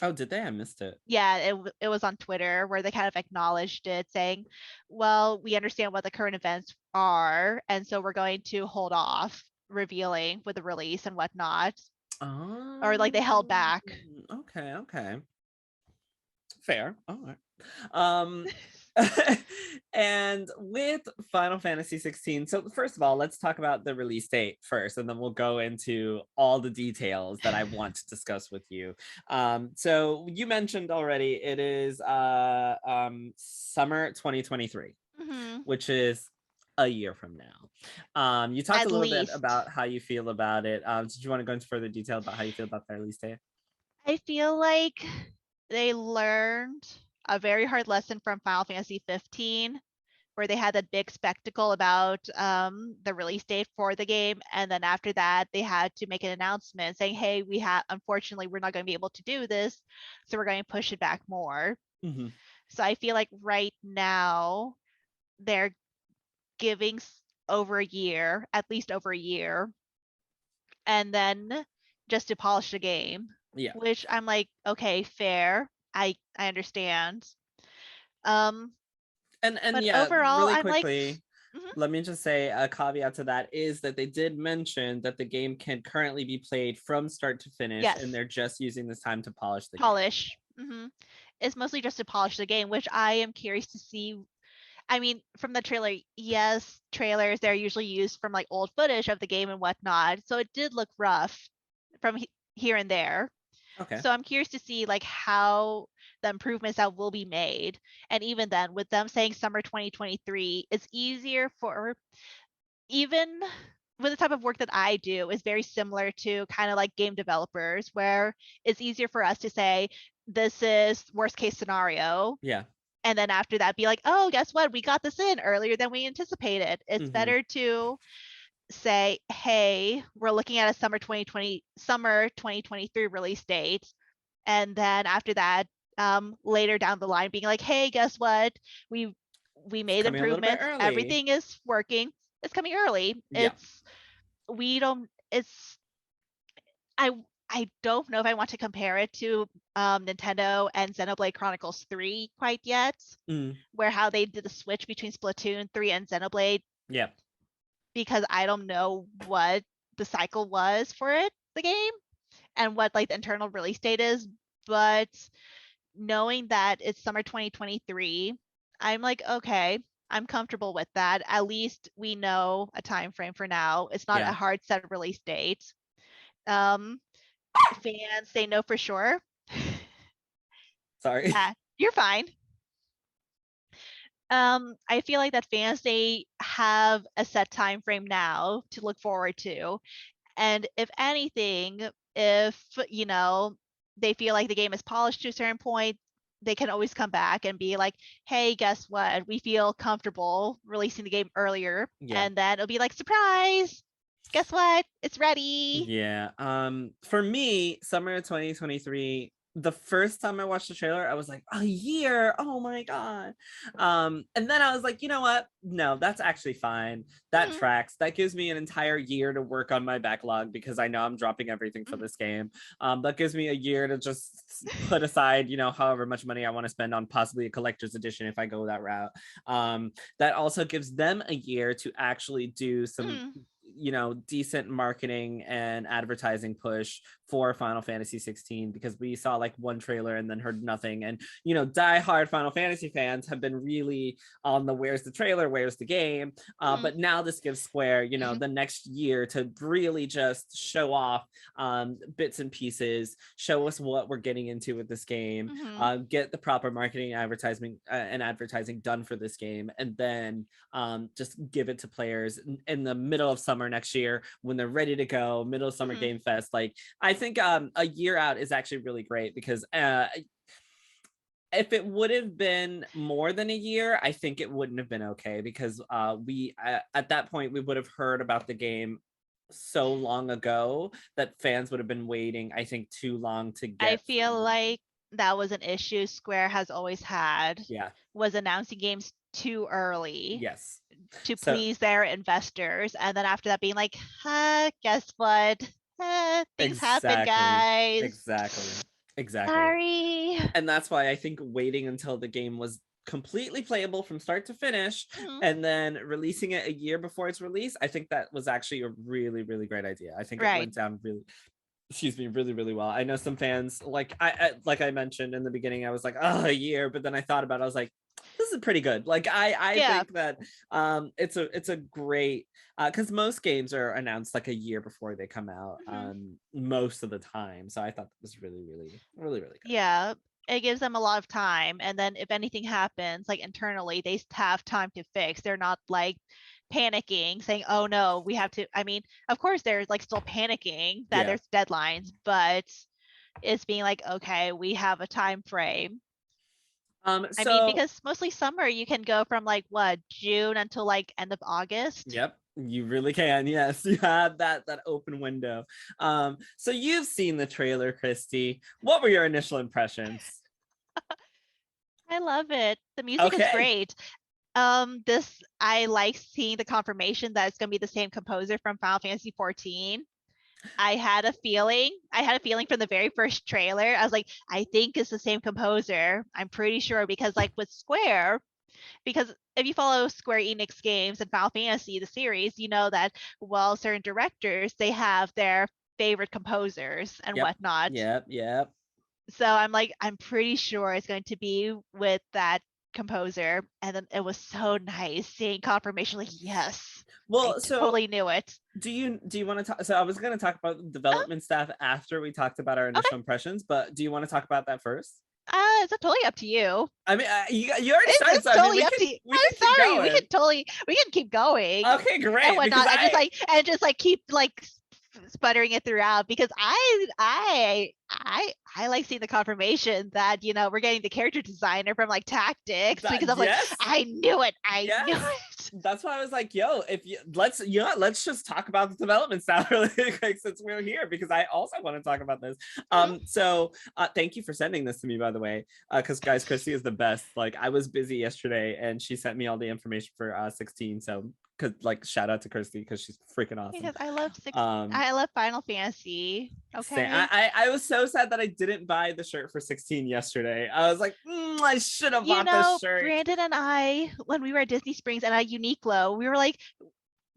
Oh, did they? I missed it. Yeah, it was on Twitter where they kind of acknowledged it, saying, well, we understand what the current events are, and so we're going to hold off revealing with the release and whatnot. Or like they held back. Okay. Fair. All right. And with Final Fantasy XVI, so first of all, let's talk about the release date first, and then we'll go into all the details that I want to discuss with you. So you mentioned already it is summer 2023, which is a year from now. You talked At a little bit least. about how you feel about it. Did you want to go into further detail about how you feel about the release date? I feel like they learned a very hard lesson from Final Fantasy 15, where they had that big spectacle about the release date for the game, and then after that they had to make an announcement saying, hey, unfortunately we're not going to be able to do this, so we're going to push it back more. So I feel like right now they're giving over a year, at least over a year, and then just to polish the game. Yeah. Which I'm like, okay, fair. I understand. And but yeah, overall, really I'm quickly, like, let me just say a caveat to that is that they did mention that the game can currently be played from start to finish, yes, and they're just using this time to polish the game. It's mostly just to polish the game, which I am curious to see. I mean, from the trailer, yes, trailers, they're usually used from like old footage of the game and whatnot. So it did look rough from here and there. Okay. So I'm curious to see like how the improvements that will be made. And even then, with them saying summer 2023, it's easier for, even with the type of work that I do, is very similar to kind of like game developers, where it's easier for us to say, this is worst case scenario. Yeah. And then after that, be like, oh, guess what? We got this in earlier than we anticipated. It's better to say, hey, we're looking at a summer 2023 release date. And then after that, later down the line, being like, hey, guess what? We made improvements. Everything is working. It's coming early. Yeah. I don't know if I want to compare it to Nintendo and Xenoblade Chronicles 3 quite yet, where how they did the switch between Splatoon 3 and Xenoblade. Yeah. Because I don't know what the cycle was for the game, and what like the internal release date is. But knowing that it's summer 2023, I'm like, okay, I'm comfortable with that. At least we know a time frame for now. It's not a hard set release date. Fans, they know for sure. Sorry. You're fine. I feel like that fans, they have a set time frame now to look forward to. And if anything, if, they feel like the game is polished to a certain point, they can always come back and be like, hey, guess what? We feel comfortable releasing the game earlier. And then it'll be like, surprise! Guess what? It's ready. Yeah. For me, summer 2023, the first time I watched the trailer, I was like, a year, oh my god. And then I was like, you know what, no, that's actually fine. That tracks. That gives me an entire year to work on my backlog, because I know I'm dropping everything for this game. That gives me a year to just put aside, however much money I want to spend on possibly a collector's edition if I go that route. That also gives them a year to actually do some decent marketing and advertising push for Final Fantasy 16, because we saw like one trailer and then heard nothing. And diehard Final Fantasy fans have been really on the where's the trailer, where's the game. But now this gives Square the next year to really just show off bits and pieces, show us what we're getting into with this game, get the proper marketing and advertising done for this game, and then just give it to players in the middle of summer next year when they're ready to go, middle of summer game fest. Like, I think a year out is actually really great, because if it would have been more than a year, I think it wouldn't have been okay, because we at that point we would have heard about the game so long ago that fans would have been waiting, I think, too long to get. I feel like that was an issue Square has always had. Was announcing games too early. Yes. To please their investors, and then after that being like, guess what? Things happen, guys. Exactly. Sorry. And that's why I think waiting until the game was completely playable from start to finish and then releasing it a year before its release, I think that was actually a really, really great idea. I think it went down really, really well. I know some fans, like I mentioned in the beginning, I was like, a year, but then I thought about it, I was like, this this is pretty good. Like I think that it's a great because most games are announced like a year before they come out most of the time. So I thought that was really, really, really, really good. Yeah. It gives them a lot of time, and then if anything happens like internally, they have time to fix. They're not like panicking saying, oh no, we have to. I mean, of course they're like still panicking that there's deadlines, but it's being like, okay, we have a time frame. I mean, because mostly summer you can go from like what, June until like end of August. Yep, you really can. Yes, you have that open window. So you've seen the trailer, Kristie. What were your initial impressions? I love it. The music is great. I like seeing the confirmation that it's gonna be the same composer from Final Fantasy XIV. I had a feeling from the very first trailer. I was like, I think it's the same composer. I'm pretty sure, because like with Square, because if you follow Square Enix games and Final Fantasy, the series, you know that, well, certain directors, they have their favorite composers and whatnot. Yep. So I'm like, I'm pretty sure it's going to be with that composer. And then it was so nice seeing confirmation, like, yes. Well, I totally knew it. Do you want to talk? So I was going to talk about development staff after we talked about our initial impressions, but do you want to talk about that first? It's totally up to you. I mean, you already started. It's totally up to you. I'm sorry. We can keep going. Okay, great. And whatnot. And just keep sputtering it throughout, because I like seeing the confirmation that, you know, we're getting the character designer from like Tactics, because I'm like, I knew it. I knew it. That's why I was like, yo, let's just talk about the development style really quick since we're here, because I also want to talk about this. So thank you for sending this to me, by the way, because guys, Kristie is the best. Like, I was busy yesterday and she sent me all the information for 16. So because like, shout out to Kristie because she's freaking awesome. Because I love I love Final Fantasy. Okay. I was so sad that I didn't buy the shirt for 16 yesterday. I was like, I should have bought this shirt. Brandon and I, when we were at Disney Springs and at Uniqlo, we were like,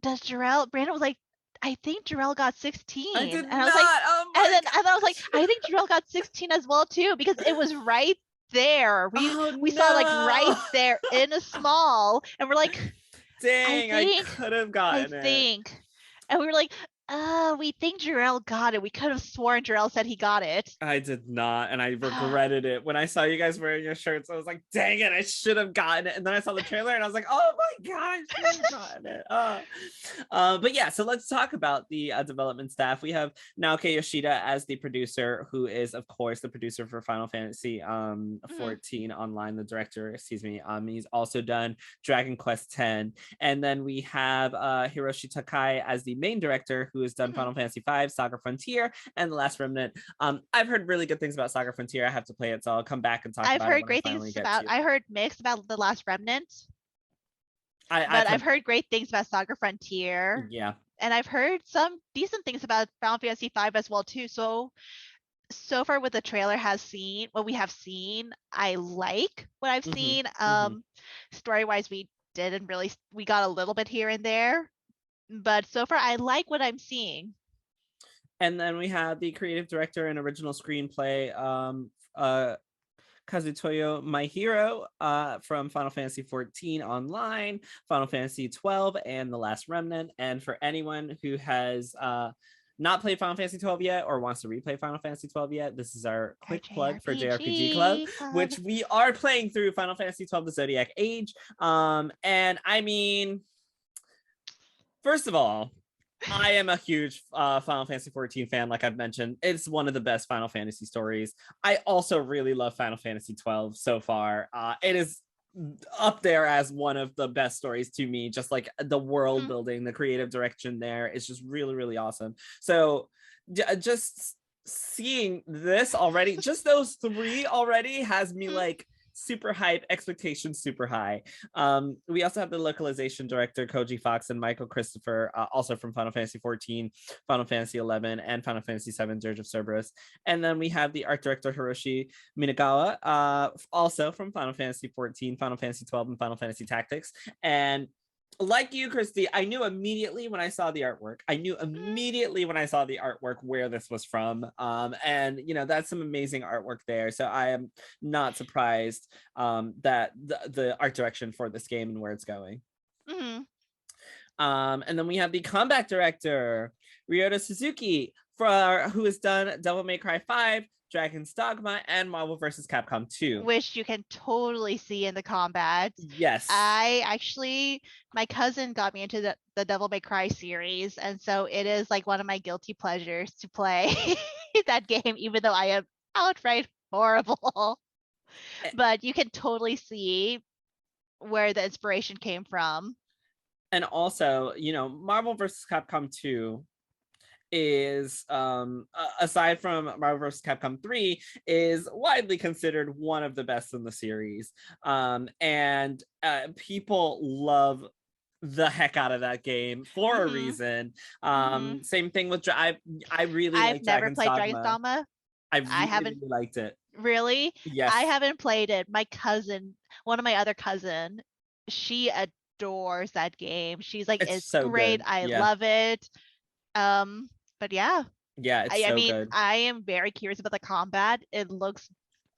does Jerel? Brandon was like, I think Jerel got 16. I did and I was like, oh and I was like, I think Jerel got 16 as well too, because it was right there. We saw like right there in a small, and we're like, dang, I could have gotten it. And we were like, we think Jerel got it. We could have sworn Jerel said he got it. I did not, and I regretted it. When I saw you guys wearing your shirts, I was like, dang it, I should have gotten it. And then I saw the trailer and I was like, oh my god, I should have gotten it. But yeah, so let's talk about the development staff. We have Naoki Yoshida as the producer, who is of course the producer for Final Fantasy 14 Online, the director, excuse me. He's also done Dragon Quest X. And then we have Hiroshi Takai as the main director, who has done Final Fantasy V, Saga Frontier, and The Last Remnant. I've heard really good things about Saga Frontier. I have to play it, so I'll come back and talk about it. I've heard great things about. I heard mixed about The Last Remnant. I've heard great things about Saga Frontier. Yeah. And I've heard some decent things about Final Fantasy V as well too. So far what the trailer what we have seen, I like what I've seen. Story-wise, we got a little bit here and there. But so far, I like what I'm seeing. And then we have the creative director and original screenplay, Kazutoyo Maehiro, from Final Fantasy XIV Online, Final Fantasy XII, and The Last Remnant. And for anyone who has not played Final Fantasy XII yet or wants to replay Final Fantasy XII yet, this is our quick plug for JRPG Club, which we are playing through Final Fantasy XII: The Zodiac Age. And I mean, first of all, I am a huge Final Fantasy XIV fan, like I've mentioned. It's one of the best Final Fantasy stories. I also really love Final Fantasy XII so far. It is up there as one of the best stories to me, just like the world building, the creative direction there. It's just really, really awesome. So just seeing this already, just those three already has me like super hype, expectations super high. We also have the localization director Koji Fox and Michael Christopher, also from Final Fantasy XIV, Final Fantasy XI, and Final Fantasy VII Dirge of Cerberus. And then we have the art director Hiroshi Minagawa, also from Final Fantasy XIV, Final Fantasy XII, and Final Fantasy Tactics. And like you, Kristie, I knew immediately when I saw the artwork. Where this was from. And that's some amazing artwork there. So I am not surprised that the art direction for this game and where it's going. Mm-hmm. And then we have the combat director, Ryota Suzuki, who has done Devil May Cry 5, Dragon's Dogma, and Marvel vs. Capcom 2. Which you can totally see in the combat. Yes. My cousin got me into the Devil May Cry series, and so it is like one of my guilty pleasures to play that game, even though I am outright horrible. But you can totally see where the inspiration came from. And also, Marvel vs. Capcom 2 is aside from Marvel vs. Capcom 3 is widely considered one of the best in the series, and people love the heck out of that game for a reason. Same thing with I've never played Dragon's Dogma. I haven't really liked it. Really? Yes. I haven't played it. My cousin, one of my other cousin, she adores that game. She's like, it's so great. I love it. But yeah, it's so good. I am very curious about the combat. It looks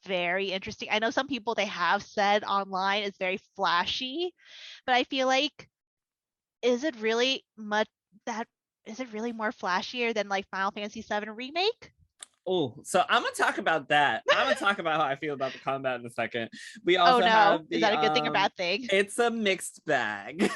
very interesting. I know some people, they have said online it's very flashy, but I feel like, is it really more flashier than like Final Fantasy VII Remake? Oh, so I'm gonna talk about that. I'm gonna talk about how I feel about the combat in a second. We also have is that a good thing or bad thing? It's a mixed bag.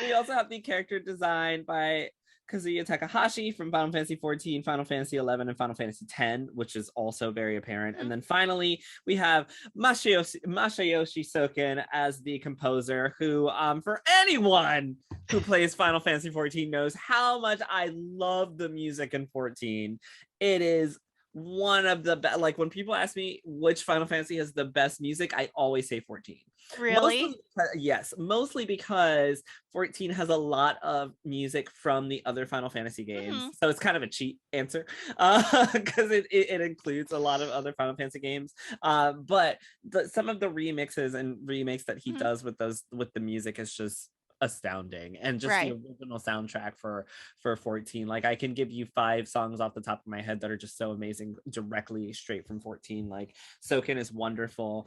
We also have the character design by Kazuya Takahashi from Final Fantasy XIV, Final Fantasy XI, and Final Fantasy X, which is also very apparent. And then finally, we have Masayoshi Soken as the composer, who, for anyone who plays Final Fantasy XIV knows how much I love the music in 14. It is one of the best. Like, when people ask me which Final Fantasy has the best music, I always say 14. Really? Mostly because 14 has a lot of music from the other Final Fantasy games. So it's kind of a cheat answer because it includes a lot of other Final Fantasy games. But some of the remixes and remakes that he does with the music is just astounding, and just the original soundtrack for 14. Like, I can give you 5 songs off the top of my head that are just so amazing, directly straight from 14. Like, Soken is wonderful.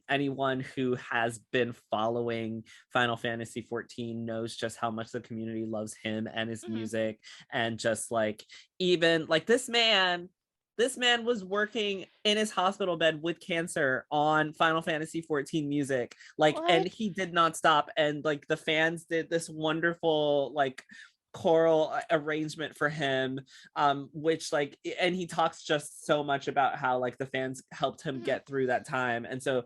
Anyone who has been following Final Fantasy 14 knows just how much the community loves him and his music, and just like, even like this man was working in his hospital bed with cancer on Final Fantasy XIV music. Like, and he did not stop. And like, the fans did this wonderful like choral arrangement for him, which like, and he talks just so much about how like the fans helped him get through that time. And so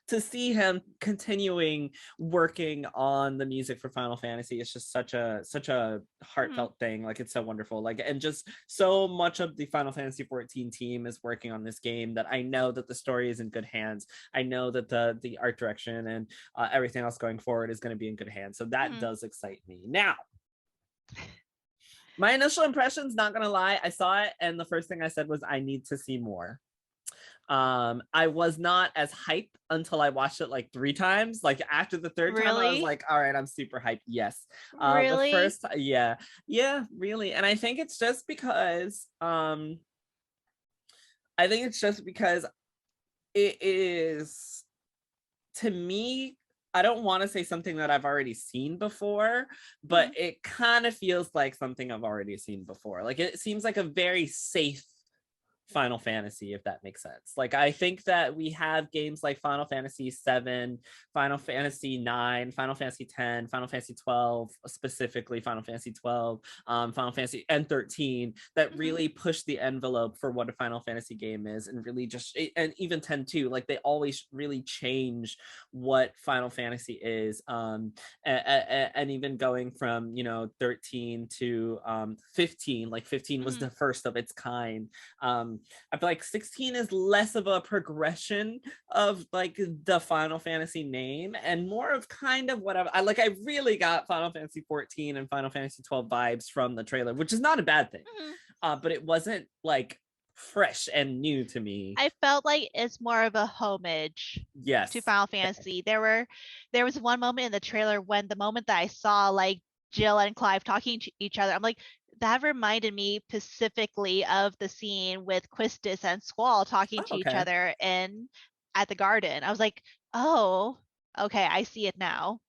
to see him continuing working on the music for Final Fantasy is just such a heartfelt thing. Like, it's so wonderful. Like, and just so much of the Final Fantasy 14 team is working on this game, that I know that the story is in good hands. I know that the art direction and everything else going forward is going to be in good hands. So that does excite me. Now, my initial impressions, not gonna lie, I saw it and the first thing I said was, I need to see more. I was not as hyped until I watched it like 3 times. Like, after the 3rd time, I was like, all right, I'm super hyped. Yes. Really? The first, yeah, really. And I think it's just because it is, to me, I don't want to say something that I've already seen before, but it kind of feels like something I've already seen before. Like, it seems like a very safe Final Fantasy, if that makes sense. Like, I think that we have games like Final Fantasy VII, Final Fantasy IX, Final Fantasy X, Final Fantasy 12, specifically Final Fantasy 12, Final Fantasy and 13, that really push the envelope for what a Final Fantasy game is, and really just, and even 10 too, like, they always really change what Final Fantasy is, and even going from 13 to 15. Like, 15 was the first of its kind. I feel like 16 is less of a progression of like the Final Fantasy name, and more of kind of what I really got Final Fantasy 14 and Final Fantasy 12 vibes from the trailer, which is not a bad thing. But it wasn't like fresh and new to me. I felt like it's more of a homage to Final Fantasy. There was one moment in the trailer when the moment that I saw like Jill and Clive talking to each other, I'm like, that reminded me specifically of the scene with Quistis and Squall talking to each other at the garden. I was like, oh, okay, I see it now.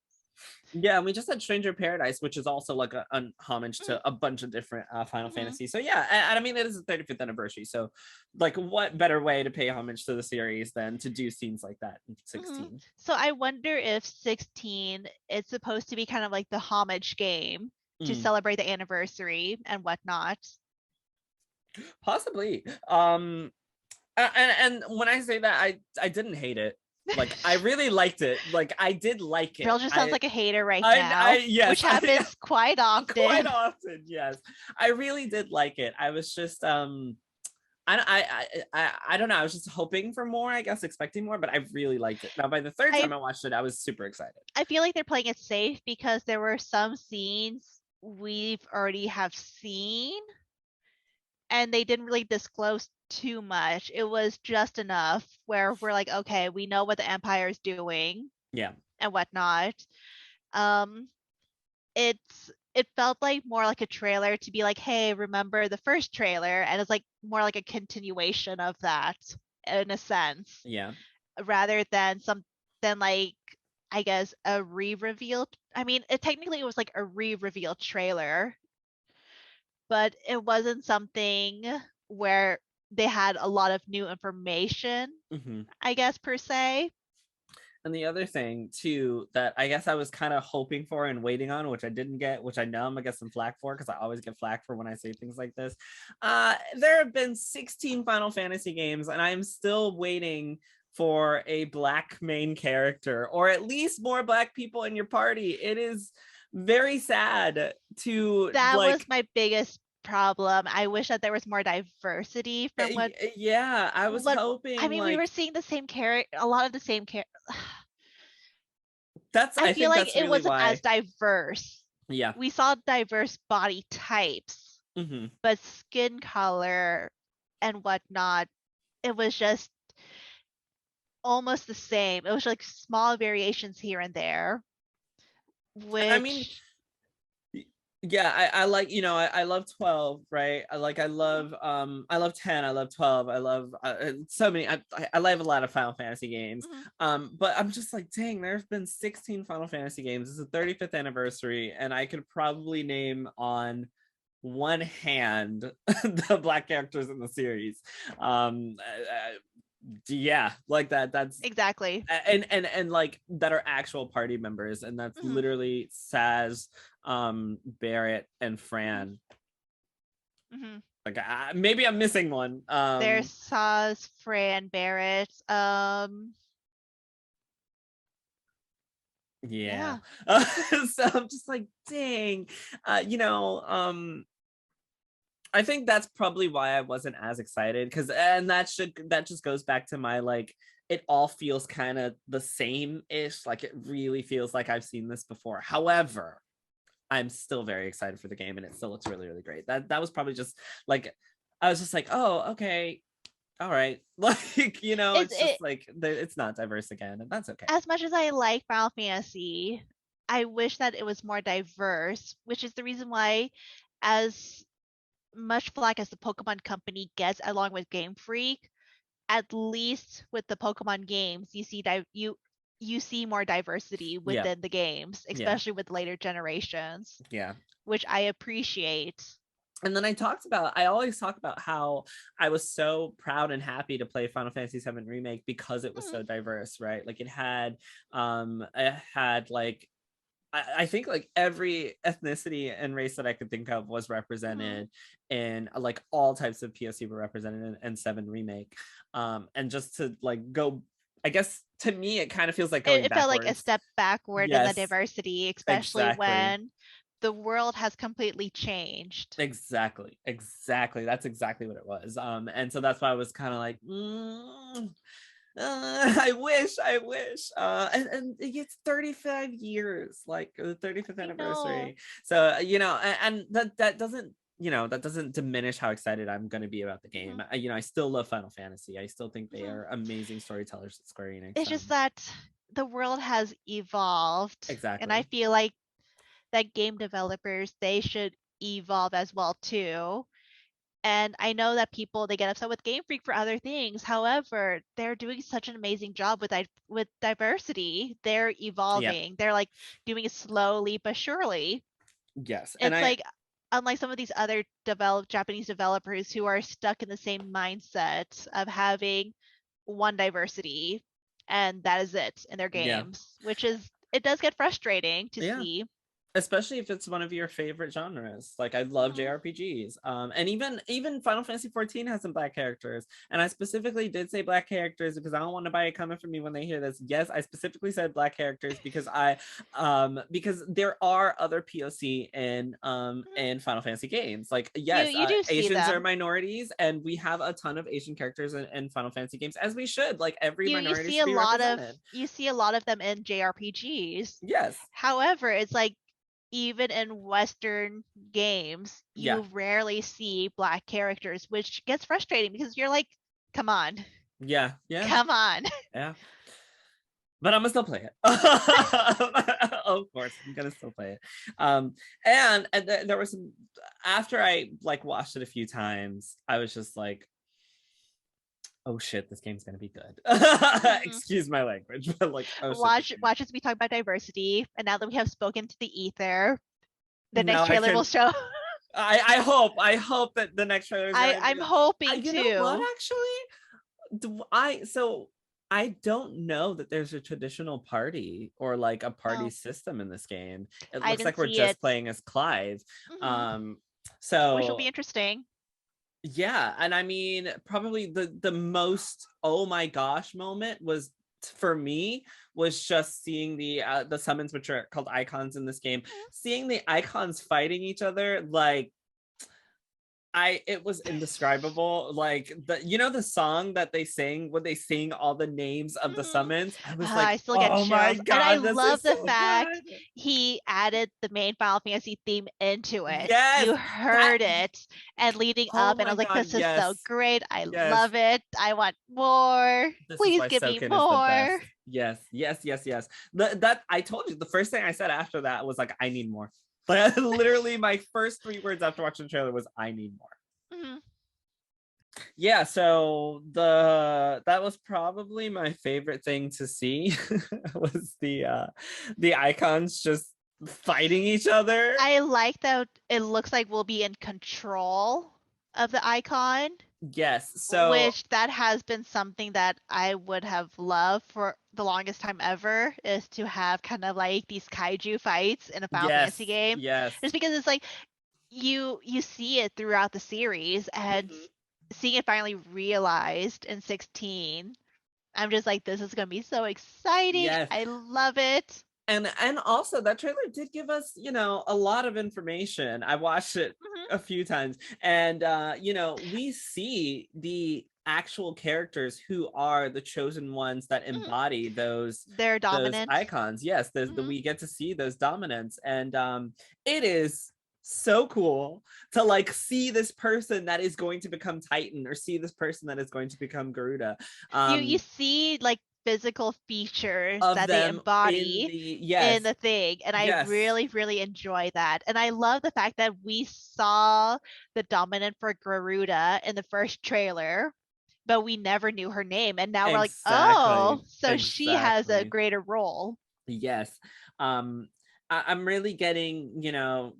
Yeah, and we just had Stranger Paradise, which is also like a homage to a bunch of different Final Fantasy. So yeah, and I mean, it is the 35th anniversary. So like, what better way to pay homage to the series than to do scenes like that in 16? So I wonder if 16 is supposed to be kind of like the homage game to celebrate the anniversary and whatnot. Possibly. And when I say that, I didn't hate it. Like, I really liked it. Like, I did like it. Jerel just sounds like a hater right now, yes, which happens quite often. Quite often, yes. I really did like it. I was just I don't know. I was just hoping for more, I guess, expecting more, but I really liked it. Now, by the third time I watched it, I was super excited. I feel like they're playing it safe because there were some scenes we've already have seen, and they didn't really disclose too much. It was just enough where we're like, okay, we know what the Empire is doing, and whatnot. It felt like more like a trailer to be like, hey, remember the first trailer, and it's like more like a continuation of that in a sense. Yeah. Rather than like, I guess, a re-reveal. I mean, it was like a re-reveal trailer, but it wasn't something where they had a lot of new information, I guess, per se. And the other thing too that I guess I was kind of hoping for and waiting on, which I didn't get, which I know I'm gonna get some flack for because I always get flack for when I say things like this. There have been 16 Final Fantasy games, and I'm still waiting for a black main character, or at least more black people in your party. It is very sad to that was my biggest problem. I wish that there was more diversity from what. Yeah, I was hoping. I mean, we were seeing the same character, a lot of the same character. I feel like it wasn't as diverse. Yeah, we saw diverse body types, but skin color and whatnot, it was just almost the same. It was like small variations here and there. Which I mean, yeah, I like, I love 12, right? I love 10, I love 12, I love so many. I love a lot of Final Fantasy games. But I'm just like, dang, there's been 16 Final Fantasy games. It's the 35th anniversary, and I could probably name on one hand the black characters in the series. Yeah, like that's exactly, and like that are actual party members, and that's literally Saz, Barrett, and Fran. Like, maybe I'm missing one. There's Saz, Fran, Barrett. Yeah. So I'm just like, dang, I think that's probably why I wasn't as excited, and that just goes back to my, like, it all feels kind of the same-ish. Like, it really feels like I've seen this before. However, I'm still very excited for the game, and it still looks really, really great. That was probably just like, I was just like, oh, okay, all right. Like, it's just like, it's not diverse again, and that's okay. As much as I like Final Fantasy, I wish that it was more diverse, which is the reason why, as much flack as the Pokemon company gets along with Game Freak, at least with the Pokemon games, you see more diversity within the games, especially with later generations. Yeah. Which I appreciate. And then I always talk about how I was so proud and happy to play Final Fantasy VII Remake because it was so diverse, right? Like, it had like, I think like every ethnicity and race that I could think of was represented in, like, all types of POC were represented in 7 Remake. And just to like go, I guess to me, it kind of feels like going backwards. Felt like a step backward in the diversity, especially when the world has completely changed. Exactly. That's exactly what it was. And so that's why I was kind of like, I wish. And it's 35 years, like the 35th anniversary. So, and that doesn't that doesn't diminish how excited I'm going to be about the game. I still love Final Fantasy. I still think they are amazing storytellers at Square Enix. It's just that the world has evolved. Exactly. And I feel like that game developers, they should evolve as well too. And I know that people, they get upset with Game Freak for other things. However, they're doing such an amazing job with diversity. They're evolving. They're like doing it slowly but surely. Yes. It's like, unlike some of these other Japanese developers who are stuck in the same mindset of having one diversity and that is it in their games, which is, it does get frustrating to see. Especially if it's one of your favorite genres. Like, I love JRPGs. And even Final Fantasy XIV has some Black characters. And I specifically did say Black characters because I don't want nobody coming for me when they hear this. Yes, I specifically said Black characters because because there are other POC in Final Fantasy games. Like, yes, you do Asians are minorities, and we have a ton of Asian characters in Final Fantasy games, as we should. Like, every minority should be represented. You see a lot of them in JRPGs. Yes. However, it's like, even in Western games, you rarely see Black characters, which gets frustrating because you're like, come on. Yeah. Come on. Yeah. But I'm gonna still play it. Of course, I'm gonna still play it. And there was some, after I like watched it a few times, I was just like, oh shit, this game's gonna be good. Excuse my language, but like, watch as we talk about diversity, and now that we have spoken to the ether, the next trailer will show. I hope that the next trailer is I'm hoping too. You know what, actually? I don't know that there's a traditional party or like a party system in this game. It looks like we're just playing as Clive. So which will be interesting. Yeah, and I mean, probably the most oh my gosh moment was, for me, was just seeing the summons, which are called icons in this game, seeing the icons fighting each other. Like, it was indescribable. Like, the song that they sing when they sing all the names of the summons, I was like, I still get chills. My God, and I love the fact he added the main Final Fantasy theme into it. Yes, you heard it and leading up, and I was like, this is so great. I love it. I want more. Please give me more. Yes. That I told you, the first thing I said after that was like, I need more. Like, literally my first 3 words after watching the trailer was, I need more. Yeah, so that was probably my favorite thing to see was the icons just fighting each other. I like that it looks like we'll be in control of the icon. Yes, so which that has been something that I would have loved for the longest time ever, is to have kind of like these kaiju fights in a Final Fantasy game. Yes. Just because it's like you see it throughout the series, and seeing it finally realized in 16, I'm just like, this is gonna be so exciting. Yes. I love it. And also that trailer did give us, a lot of information. I watched it a few times, and we see the actual characters who are the chosen ones that embody those icons. Yes, we get to see those dominants, and it is so cool to like see this person that is going to become Titan, or see this person that is going to become Garuda. You see like physical features that they embody in the thing, and I really, really enjoy that. And I love the fact that we saw the dominant for Garuda in the first trailer, but we never knew her name, and now we're like, oh, so she has a greater role. Yes. I'm really getting, what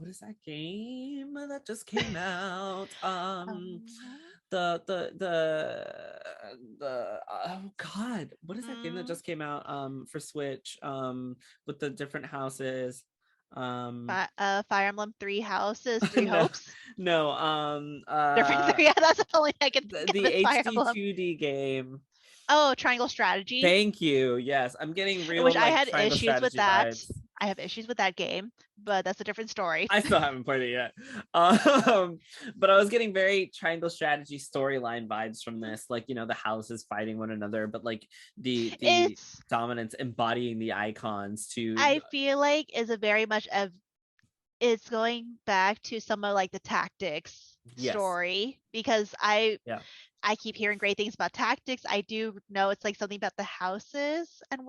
is that game that just came out? Oh god, what is that game that just came out for Switch with the different houses? Fire Emblem 3 Houses, 3 Hopes. Different 3. Yeah, that's the only I can think the HD 2D game. Oh, Triangle Strategy. Thank you. Yes, I'm getting real. Which I had issues with that. Vibes. I have issues with that game, but that's a different story. I still haven't played it yet. But I was getting very Triangle Strategy storyline vibes from this, like, the houses fighting one another, but like the dominance embodying the icons to. I feel like is a very much a it's going back to some of like the tactics story, because I keep hearing great things about tactics. I do know it's like something about the houses and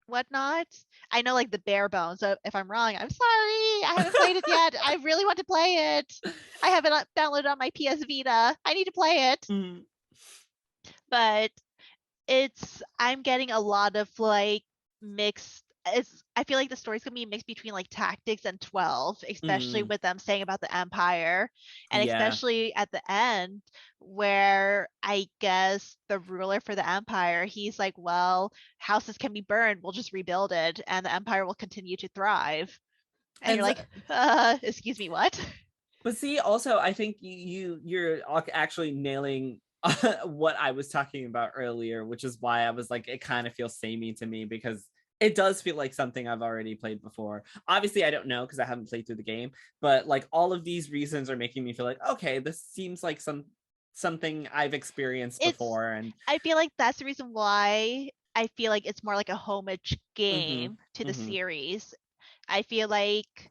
whatnot. I know like the bare bones. So if I'm wrong, I'm sorry. I haven't played it yet. I really want to play it. I haven't downloaded on my PS Vita. I need to play it. Mm-hmm. But I'm getting a lot of like mixed. I feel like the story's gonna be mixed between like tactics and 12, especially with them saying about the Empire, and especially at the end where I guess the ruler for the Empire, he's like, well, houses can be burned, we'll just rebuild it, and the Empire will continue to thrive. And you're like, excuse me, what? But see, also, I think you're actually nailing what I was talking about earlier, which is why I was like, it kind of feels samey to me, because it does feel like something I've already played before. Obviously, I don't know because I haven't played through the game, but like all of these reasons are making me feel like, okay, this seems like something I've experienced before. And I feel like that's the reason why I feel like it's more like a homage game to the series. I feel like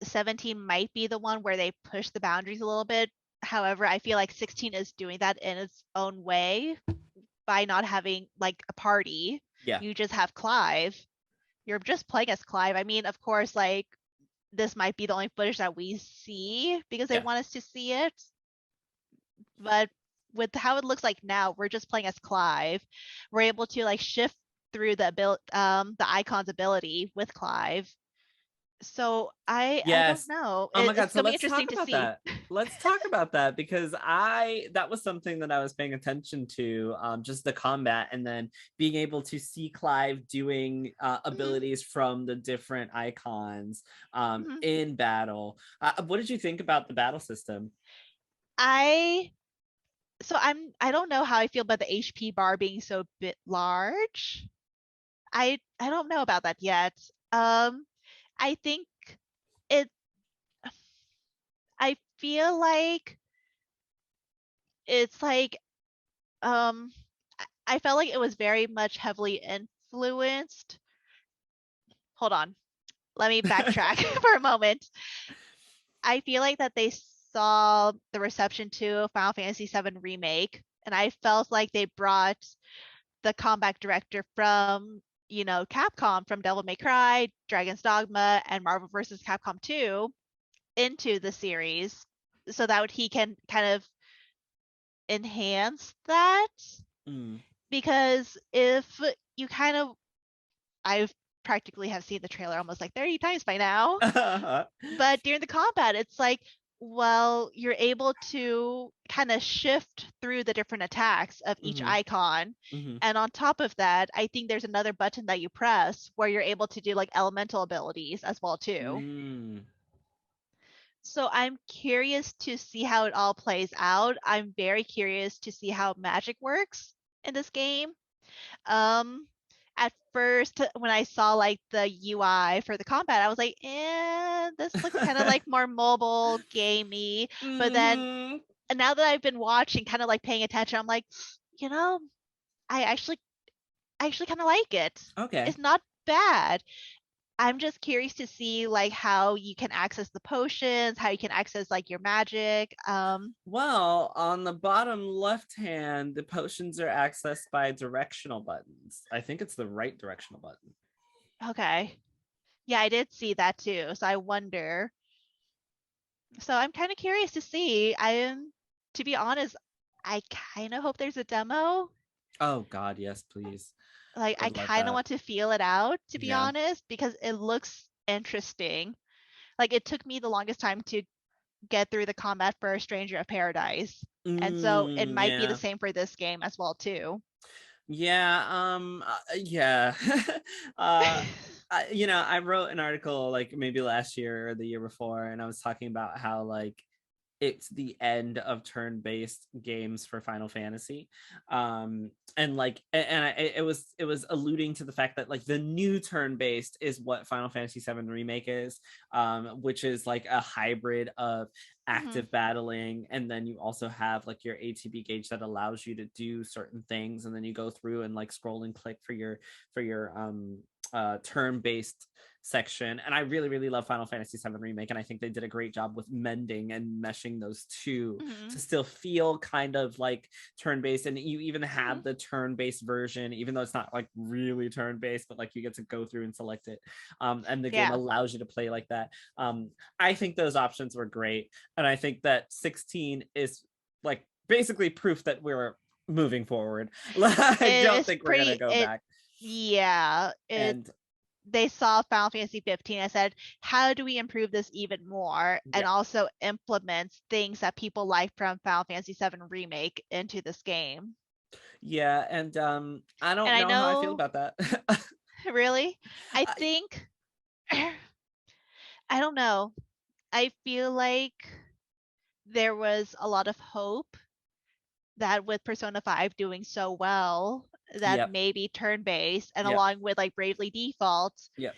17 might be the one where they push the boundaries a little bit. However, I feel like 16 is doing that in its own way by not having like a party. Yeah. You just have Clive. You're just playing as Clive. I mean, of course, like this might be the only footage that we see because they want us to see it. But with how it looks like now, we're just playing as Clive. We're able to like shift through the icon's ability with Clive. So I don't know. Oh my God. It's So gonna be let's interesting talk to about see. that. Let's talk about that, because that was something that I was paying attention to, just the combat, and then being able to see Clive doing abilities from the different icons in battle. What did you think about the battle system? I don't know how I feel about the HP bar being so bit large. I don't know about that yet. I think it I feel like it's like I felt like it was very much heavily influenced. Hold on. Let me backtrack for a moment. I feel like that they saw the reception to Final Fantasy VII Remake, and I felt like they brought the combat director from, Capcom, from Devil May Cry, Dragon's Dogma, and Marvel vs. Capcom 2 into the series so that he can kind of enhance that. Because if you I've practically have seen the trailer almost like 30 times by now. But during the combat, it's like, well, you're able to kind of shift through the different attacks of each icon. And on top of that, I think there's another button that you press where you're able to do like elemental abilities as well too. So I'm curious to see how it all plays out. I'm very curious to see how magic works in this game. At first, when I saw like the UI for the combat, I was like, this looks kind of like more mobile gamey. But then now that I've been watching, kind of like paying attention, I'm like, I actually kind of like it. Okay. It's not bad. I'm just curious to see like how you can access the potions, how you can access like your magic. Well, on the bottom left hand, the potions are accessed by directional buttons. I think it's the right directional button. Okay. Yeah, I did see that too. So I wonder. So I'm kind of curious to see. To be honest, I kind of hope there's a demo. Oh God, yes, please. Like I kind of want to feel it out, to be honest, because it looks interesting. Like it took me the longest time to get through the combat for Stranger of Paradise. And so it might be the same for this game as well too. Yeah, I wrote an article like maybe last year or the year before, and I was talking about how like it's the end of turn-based games for Final Fantasy, and like it was alluding to the fact that like the new turn-based is what Final Fantasy VII Remake is, which is like a hybrid of active battling, and then you also have like your ATB gauge that allows you to do certain things, and then you go through and like scroll and click for your turn-based section, and I really, really love Final Fantasy VII Remake, and I think they did a great job with mending and meshing those two to still feel kind of like turn-based. And you even have the turn-based version, even though it's not like really turn-based, but like you get to go through and select it, and the game allows you to play like that. I think those options were great, and I think that 16 is like basically proof that we're moving forward. I don't think we're gonna go back. Yeah, they saw Final Fantasy 15 and said, how do we improve this even more, and also implement things that people like from Final Fantasy VII Remake into this game. Yeah, and I don't know how I feel about that. Really? I think I don't know. I feel like there was a lot of hope that with Persona 5 doing so well, that maybe turn-based and along with like Bravely Default. Yeah.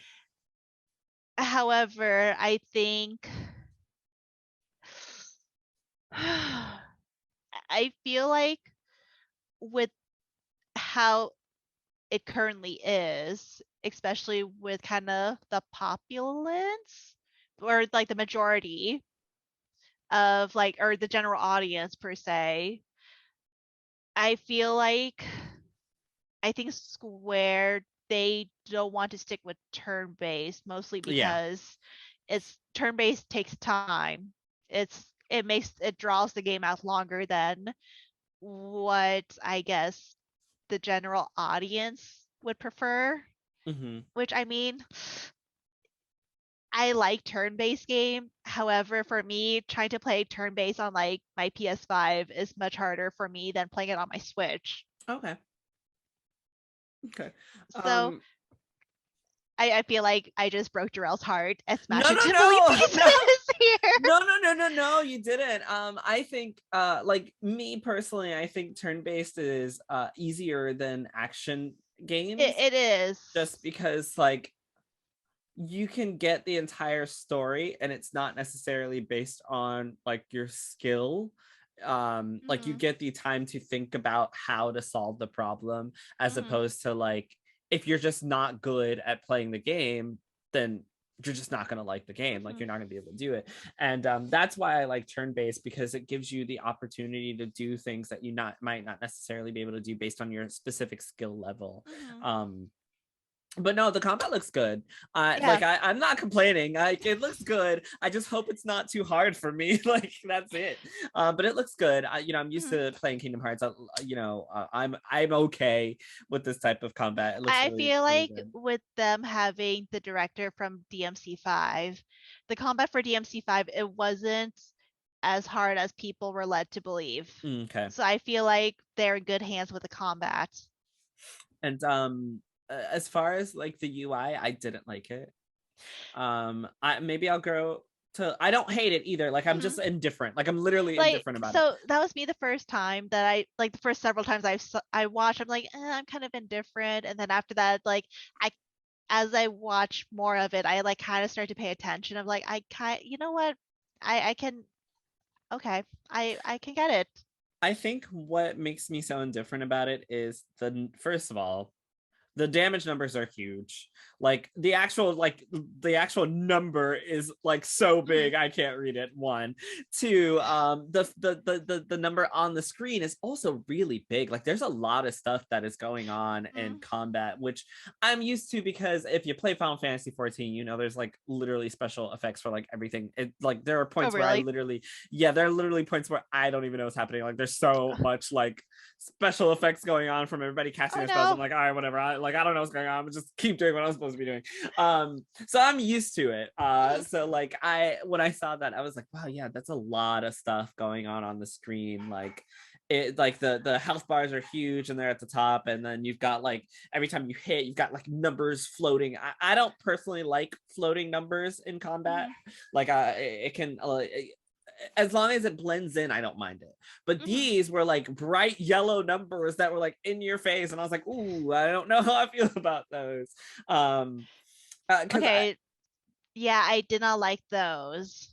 However, I think I feel like with how it currently is, especially with kind of the populace or like the majority of like, or the general audience per se, I feel like I think Square, they don't want to stick with turn-based, mostly because it's turn-based takes time. It draws the game out longer than what I guess the general audience would prefer. Which, I mean, I like turn-based game. However, for me, trying to play turn-based on like my PS5 is much harder for me than playing it on my Switch. Okay. So I feel like I just broke Jerel's heart and smashed it to pieces here. No, you didn't. I think like me personally, I think turn-based is easier than action games. It is. Just because like you can get the entire story and it's not necessarily based on like your skill. Like you get the time to think about how to solve the problem, as opposed to like if you're just not good at playing the game, then you're just not going to like the game. Like you're not going to be able to do it. And that's why I like turn-based, because it gives you the opportunity to do things that you might not necessarily be able to do based on your specific skill level. But no, the combat looks good. Like I'm not complaining. Like it looks good. I just hope it's not too hard for me. Like that's it. But it looks good. I'm used to playing Kingdom Hearts. I'm okay with this type of combat. It looks I really, feel really like good. with them having the director from DMC5, the combat for DMC5, it wasn't as hard as people were led to believe. Okay. So I feel like they're in good hands with the combat. And as far as like the UI, I didn't like it. Maybe I'll grow to. I don't hate it either. Like I'm just indifferent. Like I'm literally indifferent about it. So that was me the first time that I like the first several times I watched. I'm like, I'm kind of indifferent, and then after that, like as I watch more of it, I like kind of start to pay attention. Of like, you know what, I can, okay, I can get it. I think what makes me so indifferent about it is first of all, the damage numbers are huge. Like the actual number is like so big I can't read it. 1, 2, the number on the screen is also really big. Like there's a lot of stuff that is going on in combat, which I'm used to, because if you play Final Fantasy 14, you know there's like literally special effects for like everything. Like there are points where I literally there are literally points where I don't even know what's happening. Like there's so much like special effects going on from everybody casting their spells. I'm like, all right, whatever. I don't know what's going on, but just keep doing what I'm supposed to be doing. So I'm used to it. So like when I saw that, I was like, wow, yeah, that's a lot of stuff going on the screen. Like it, like the health bars are huge and they're at the top, and then you've got like every time you hit, you've got like numbers floating. I don't personally like floating numbers in combat. Like it can as long as it blends in, I don't mind it. But these were like bright yellow numbers that were like in your face, and I was like, ooh, I don't know how I feel about those. Okay, I did not like those.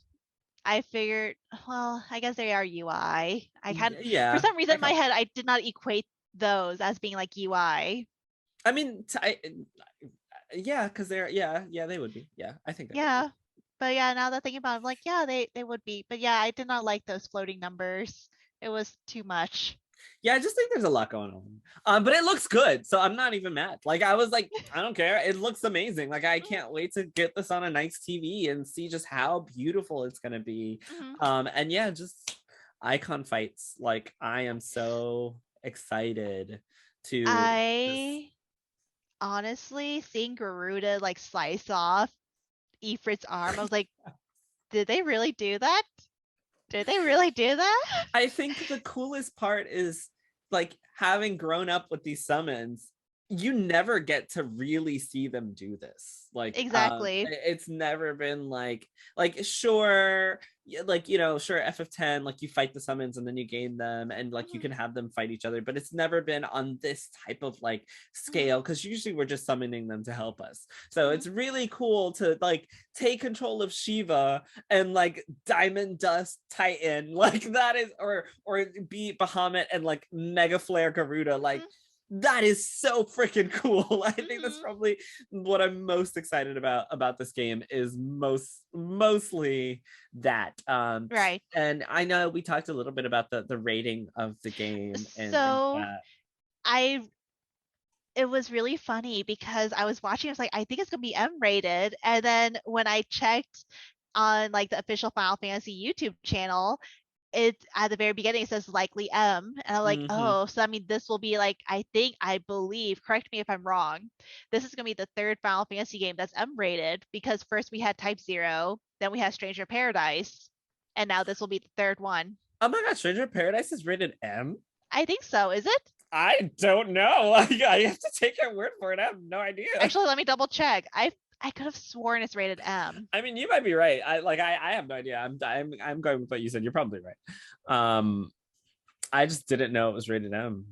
I figured, well, I guess they are UI. For some reason in my head, I did not equate those as being like UI. I mean, Yeah, because they're they would be. Yeah, I think they would Yeah. be. But yeah, now that I'm thinking about it, I'm like, yeah, they would be. But yeah, I did not like those floating numbers. It was too much. Yeah, I just think there's a lot going on. But it looks good, so I'm not even mad. Like I was like, I don't care. It looks amazing. Like I Mhm, can't wait to get this on a nice TV and see just how beautiful it's gonna be. mhm. And yeah, just icon fights. Like I am so excited to just I honestly seeing Garuda like slice off Ifrit's arm, I was like, did they really do that? Did they really do that? I think the coolest part is like having grown up with these summons, you never get to really see them do this. Like Exactly. it's never been like sure like sure FF10 like you fight the summons and then you gain them and like you Mhm, can have them fight each other, but it's never been on this type of like mhm, scale because usually we're just summoning them to help us. So mhm. it's really cool to like take control of Shiva and like Diamond Dust Titan like that is or beat Bahamut and like Mega Flare Garuda like Mhm, that is so freaking cool. I think that's mhm. probably what I'm most excited about this game is mostly that. Right. And I know we talked a little bit about the rating of the game and So I it was really funny because I was watching, I was like, I think it's gonna be M-rated. And then when I checked on like the official Final Fantasy YouTube channel, it at the very beginning it says likely M. And I'm like, mm-hmm. oh, so I mean this will be like I believe, correct me if I'm wrong. This is gonna be the third Final Fantasy game that's M-rated because first we had Type Zero, then we had Stranger Paradise, and now this will be the third one. Oh my god, Stranger Paradise is rated M. I think so, is it? I don't know. Like, I have to take your word for it. I have no idea. Actually, let me double check. I could have sworn it's rated M. I mean, you might be right. I have no idea. I'm going with what you said. You're probably right. I just didn't know it was rated M.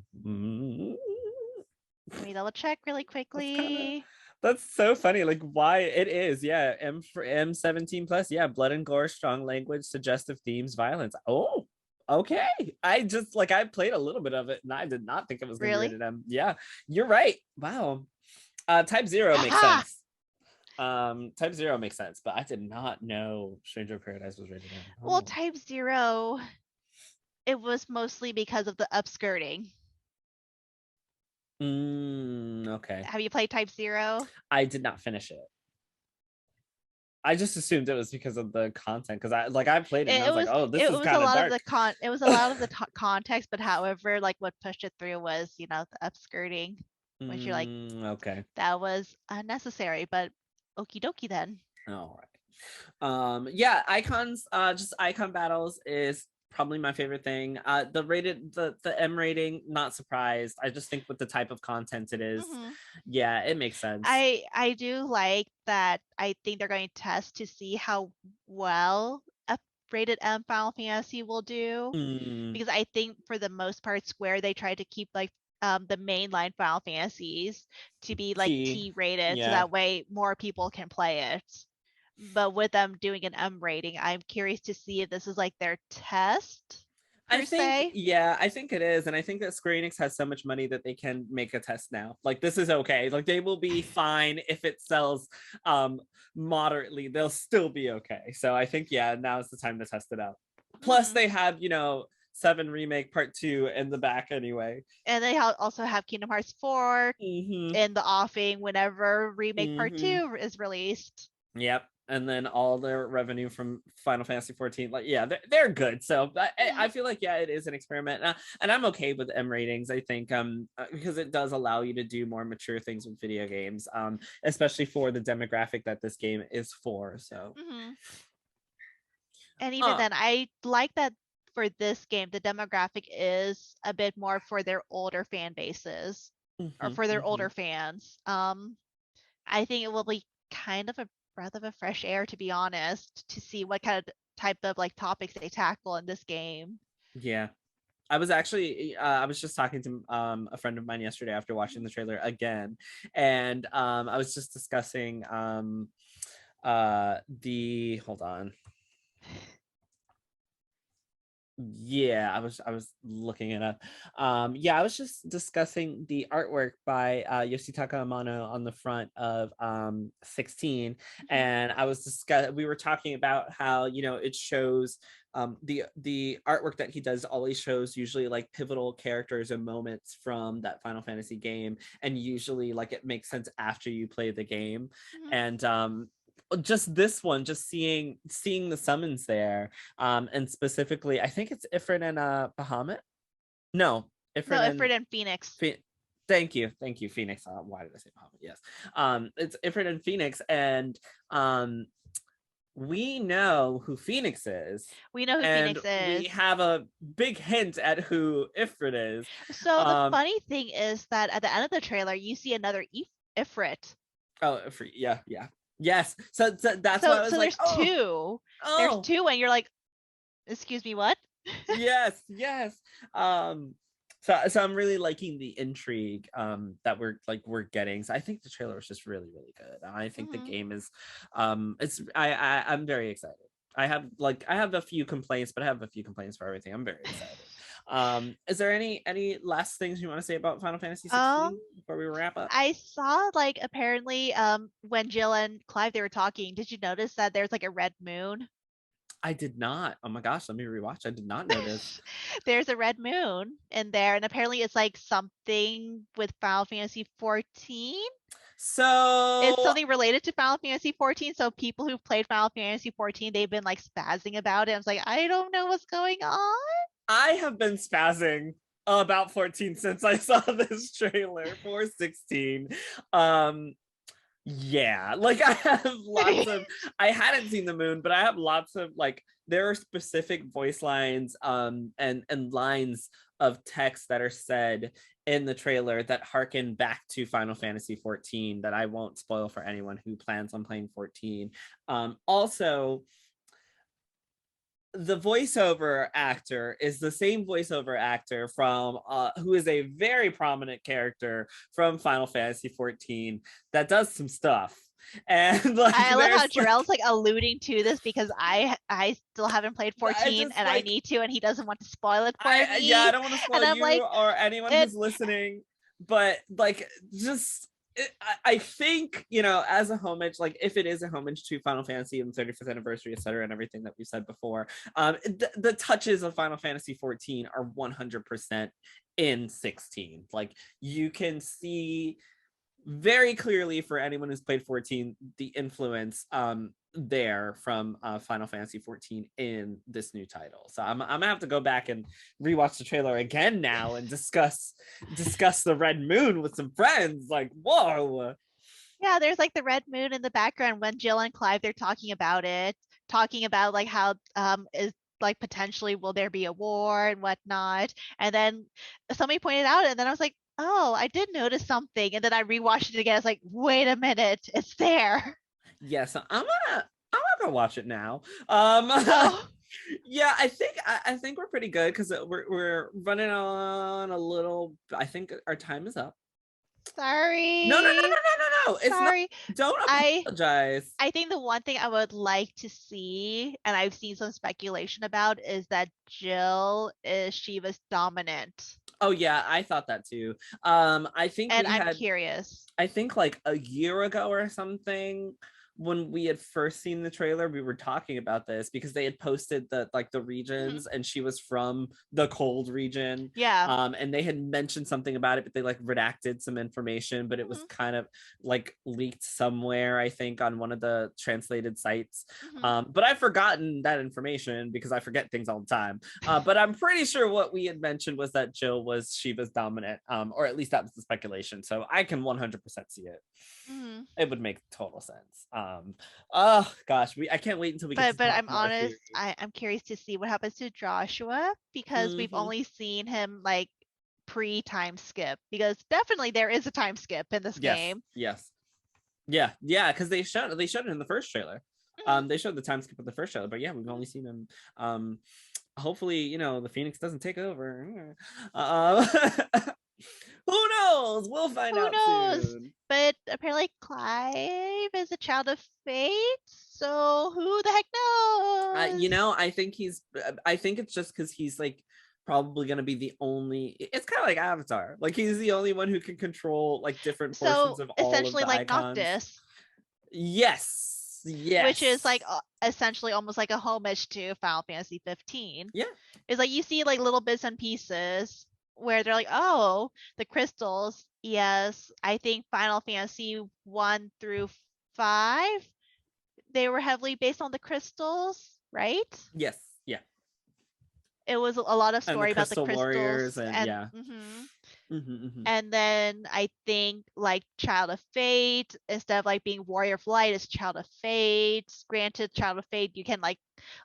Let me double check really That's kind of quickly. that's so funny. Like why it is, yeah. M for M17 plus, yeah. Blood and gore, strong language, suggestive themes, violence. Oh, okay. I just like I played a little bit of it and I did not think it was gonna be Really? rated M. Yeah, you're right. Wow. Type Zero makes Haha! sense. Type Zero makes sense, but I did not know Stranger of Paradise was rated M. Well, Oh. Type Zero, it was mostly because of the upskirting. Okay. Have you played Type Zero? I did not finish it. I just assumed it was because of the content because I played it and I It was like, was oh, this it is was a kind of lot of dark. the context, but however, like what pushed it through was, the upskirting, which you're like, Okay. that was unnecessary, but okie dokie then. All right. Yeah, icons, just icon battles is probably my favorite thing. The M rating, not surprised. I just think with the type of content it is, Hmm. yeah, it makes sense. I do like that. I think they're going to test to see how well a rated M Final Fantasy will do, Mm, because I think for the most part, Square they try to keep like the mainline Final Fantasies to be like T, T rated, so yeah. that way more people can play it. But with them doing an M rating, I'm curious to see if this is like their test I per think, se. yeah, I think it is. And I think that Square Enix has so much money that they can make a test now. Like this is okay. Like they will be fine if it sells moderately. They'll still be okay. So I think, yeah, now is the time to test it out. Plus Hmm. they have, 7 Remake Part 2 in the back anyway. And they also have Kingdom Hearts 4 Mm-hmm. in the offing whenever Remake Part Mm-hmm. 2 is released. Yep. And then all their revenue from Final Fantasy 14, like yeah, they're good. So I Mhm. feel like yeah, it is an experiment, and I'm okay with M ratings. I think because it does allow you to do more mature things with video games, especially for the demographic that this game is for. So, Mhm. And even uh, then, I like that for this game, the demographic is a bit more for their older fan bases or mhm, for their mhm. older fans. I think it will be kind of a breath of a fresh air, to be honest, to see what kind of type of like topics they tackle in this game. Yeah. I was just talking to a friend of mine yesterday after watching the trailer again, and I was just discussing the hold on Yeah, I was looking it up. Yeah, I was just discussing the artwork by Yoshitaka Amano on the front of 16, and we were talking about how, you know, it shows the artwork that he does always shows usually like pivotal characters and moments from that Final Fantasy game, and usually like it makes sense after you play the game. And just this one, just seeing the summons there, and specifically I think it's Ifrit and Bahamut. No, Ifrit and Phoenix. Thank you, Phoenix. Why did I say Bahamut? Yes, it's Ifrit and Phoenix, and we know who Phoenix is. We know who Phoenix is. We have a big hint at who Ifrit is. So the funny thing is that at the end of the trailer, you see another Ifrit. Oh, Ifrit, yeah. Yes. So that's why I was like, there's two. There's two, and you're like, excuse me, what? yes. So I'm really liking the intrigue that we're getting. So I think the trailer is just really, really good. I think the game is I'm very excited. I have a few complaints, but I have a few complaints for everything. I'm very excited. Is there any last things you want to say about Final Fantasy 16 before we wrap up? I saw like apparently when Jill and Clive they were talking, did you notice that there's like a red moon? I did not. Oh my gosh, let me rewatch. I did not notice. There's a red moon in there, and apparently it's like something with Final Fantasy 14. So it's something related to Final Fantasy 14. So people who played Final Fantasy 14, they've been like spazzing about it. I was like, I don't know what's going on. I have been spazzing about 14 since I saw this trailer for 16. Yeah, like I have lots of I hadn't seen the moon, but I have lots of like there are specific voice lines and lines of text that are said in the trailer that harken back to Final Fantasy 14 that I won't spoil for anyone who plans on playing 14. Also, the voiceover actor is the same voiceover actor from who is a very prominent character from Final Fantasy 14 that does some stuff. And like, I love how Jerel's like alluding to this because I still haven't played 14 and I need to, and he doesn't want to spoil it for me. Yeah, I don't want to spoil you or anyone who's listening, but like just I think, you know, as a homage, like if it is a homage to Final Fantasy and the 35th anniversary, etc., and everything that we've said before, the touches of Final Fantasy 14 are 100% in 16. Like you can see very clearly for anyone who's played 14 the influence there from Final Fantasy 14 in this new title. So I'm gonna have to go back and rewatch the trailer again now and discuss the red moon with some friends. Like, whoa. Yeah, there's like the red moon in the background when Jill and Clive they're talking about like how is like potentially will there be a war and whatnot. And then somebody pointed out, and then I was like, oh, I did notice something. And then I rewatched it again. I was like, wait a minute, it's there. Yes, I'm gonna go watch it now. Yeah, I think we're pretty good because we're running on a little. I think our time is up. Sorry. No. It's sorry. Don't apologize. I think the one thing I would like to see, and I've seen some speculation about, is that Jill is Shiva's dominant. Oh yeah, I thought that too. I think, and I'm curious. I think like a year ago or something, when we had first seen the trailer, we were talking about this because they had posted the regions, and she was from the cold region. Yeah. And they had mentioned something about it, but they like redacted some information, but it was kind of like leaked somewhere, I think, on one of the translated sites. But I've forgotten that information because I forget things all the time. But I'm pretty sure what we had mentioned was that Jill was Shiva's dominant, or at least that was the speculation. So I can 100% see it. It would make total sense. Oh gosh, I can't wait until we get. But I'm honest, I'm curious to see what happens to Joshua because we've only seen him like pre-time skip, because definitely there is a time skip in this game. Yes. Yeah, because they showed it in the first trailer. They showed the time skip in the first trailer, but yeah, we've only seen him. Hopefully, you know, the Phoenix doesn't take over. Who knows? We'll find out soon. But apparently Clive is a child of fate, so who the heck knows? You know, I think it's just because he's like probably going to be the only, it's kind of like Avatar, like he's the only one who can control like different portions of all of essentially the like icons. Noctis, yes which is like essentially almost like a homage to Final Fantasy 15. Yeah, it's like you see like little bits and pieces where they're like, oh, the crystals. Yes, I think Final Fantasy 1 through 5, they were heavily based on the crystals, right? yes, yeah. It was a lot of story about the crystals warriors and yeah. And then I think like Child of Fate, instead of like being Warrior of Light, it's Child of Fate. Granted, Child of Fate, you can like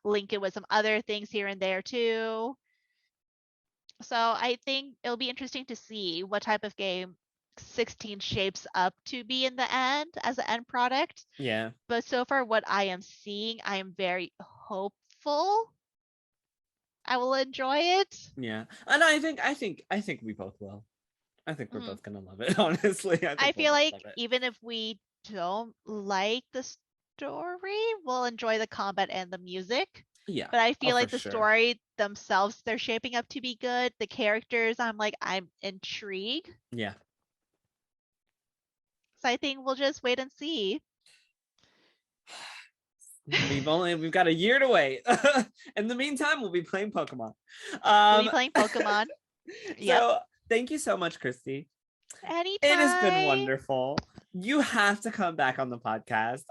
link it with some other things here and there too. So I think it'll be interesting to see what type of game 16 shapes up to be in the end as an end product. Yeah. But so far what I am seeing, I am very hopeful I will enjoy it. Yeah. And I think we both will. I think we're both gonna love it, honestly. I feel like even if we don't like the story, we'll enjoy the combat and the music. Yeah. But I feel like the story themselves, they're shaping up to be good. The characters, I'm intrigued. Yeah. So I think we'll just wait and see. We've got a year to wait. In the meantime, we'll be playing Pokemon. We'll be playing Pokemon. So thank you so much, Kristie. Anytime. It has been wonderful. You have to come back on the podcast.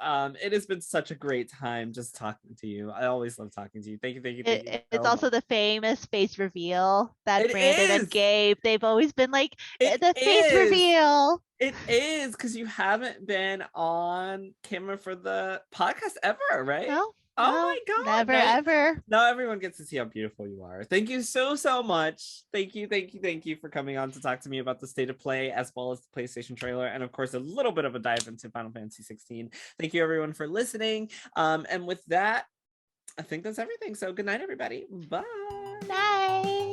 It has been such a great time just talking to you. I always love talking to you. Thank you. It's also the famous face reveal that Brandon and Gabe, they've always been like, the face reveal. It is, because you haven't been on camera for the podcast ever, right? No. Oh my God. Never, ever. Now everyone gets to see how beautiful you are. Thank you so much. Thank you for coming on to talk to me about the state of play, as well as the PlayStation trailer, and of course a little bit of a dive into Final Fantasy XVI. Thank you everyone for listening. And with that, I think that's everything. So good night, everybody. Bye. Night.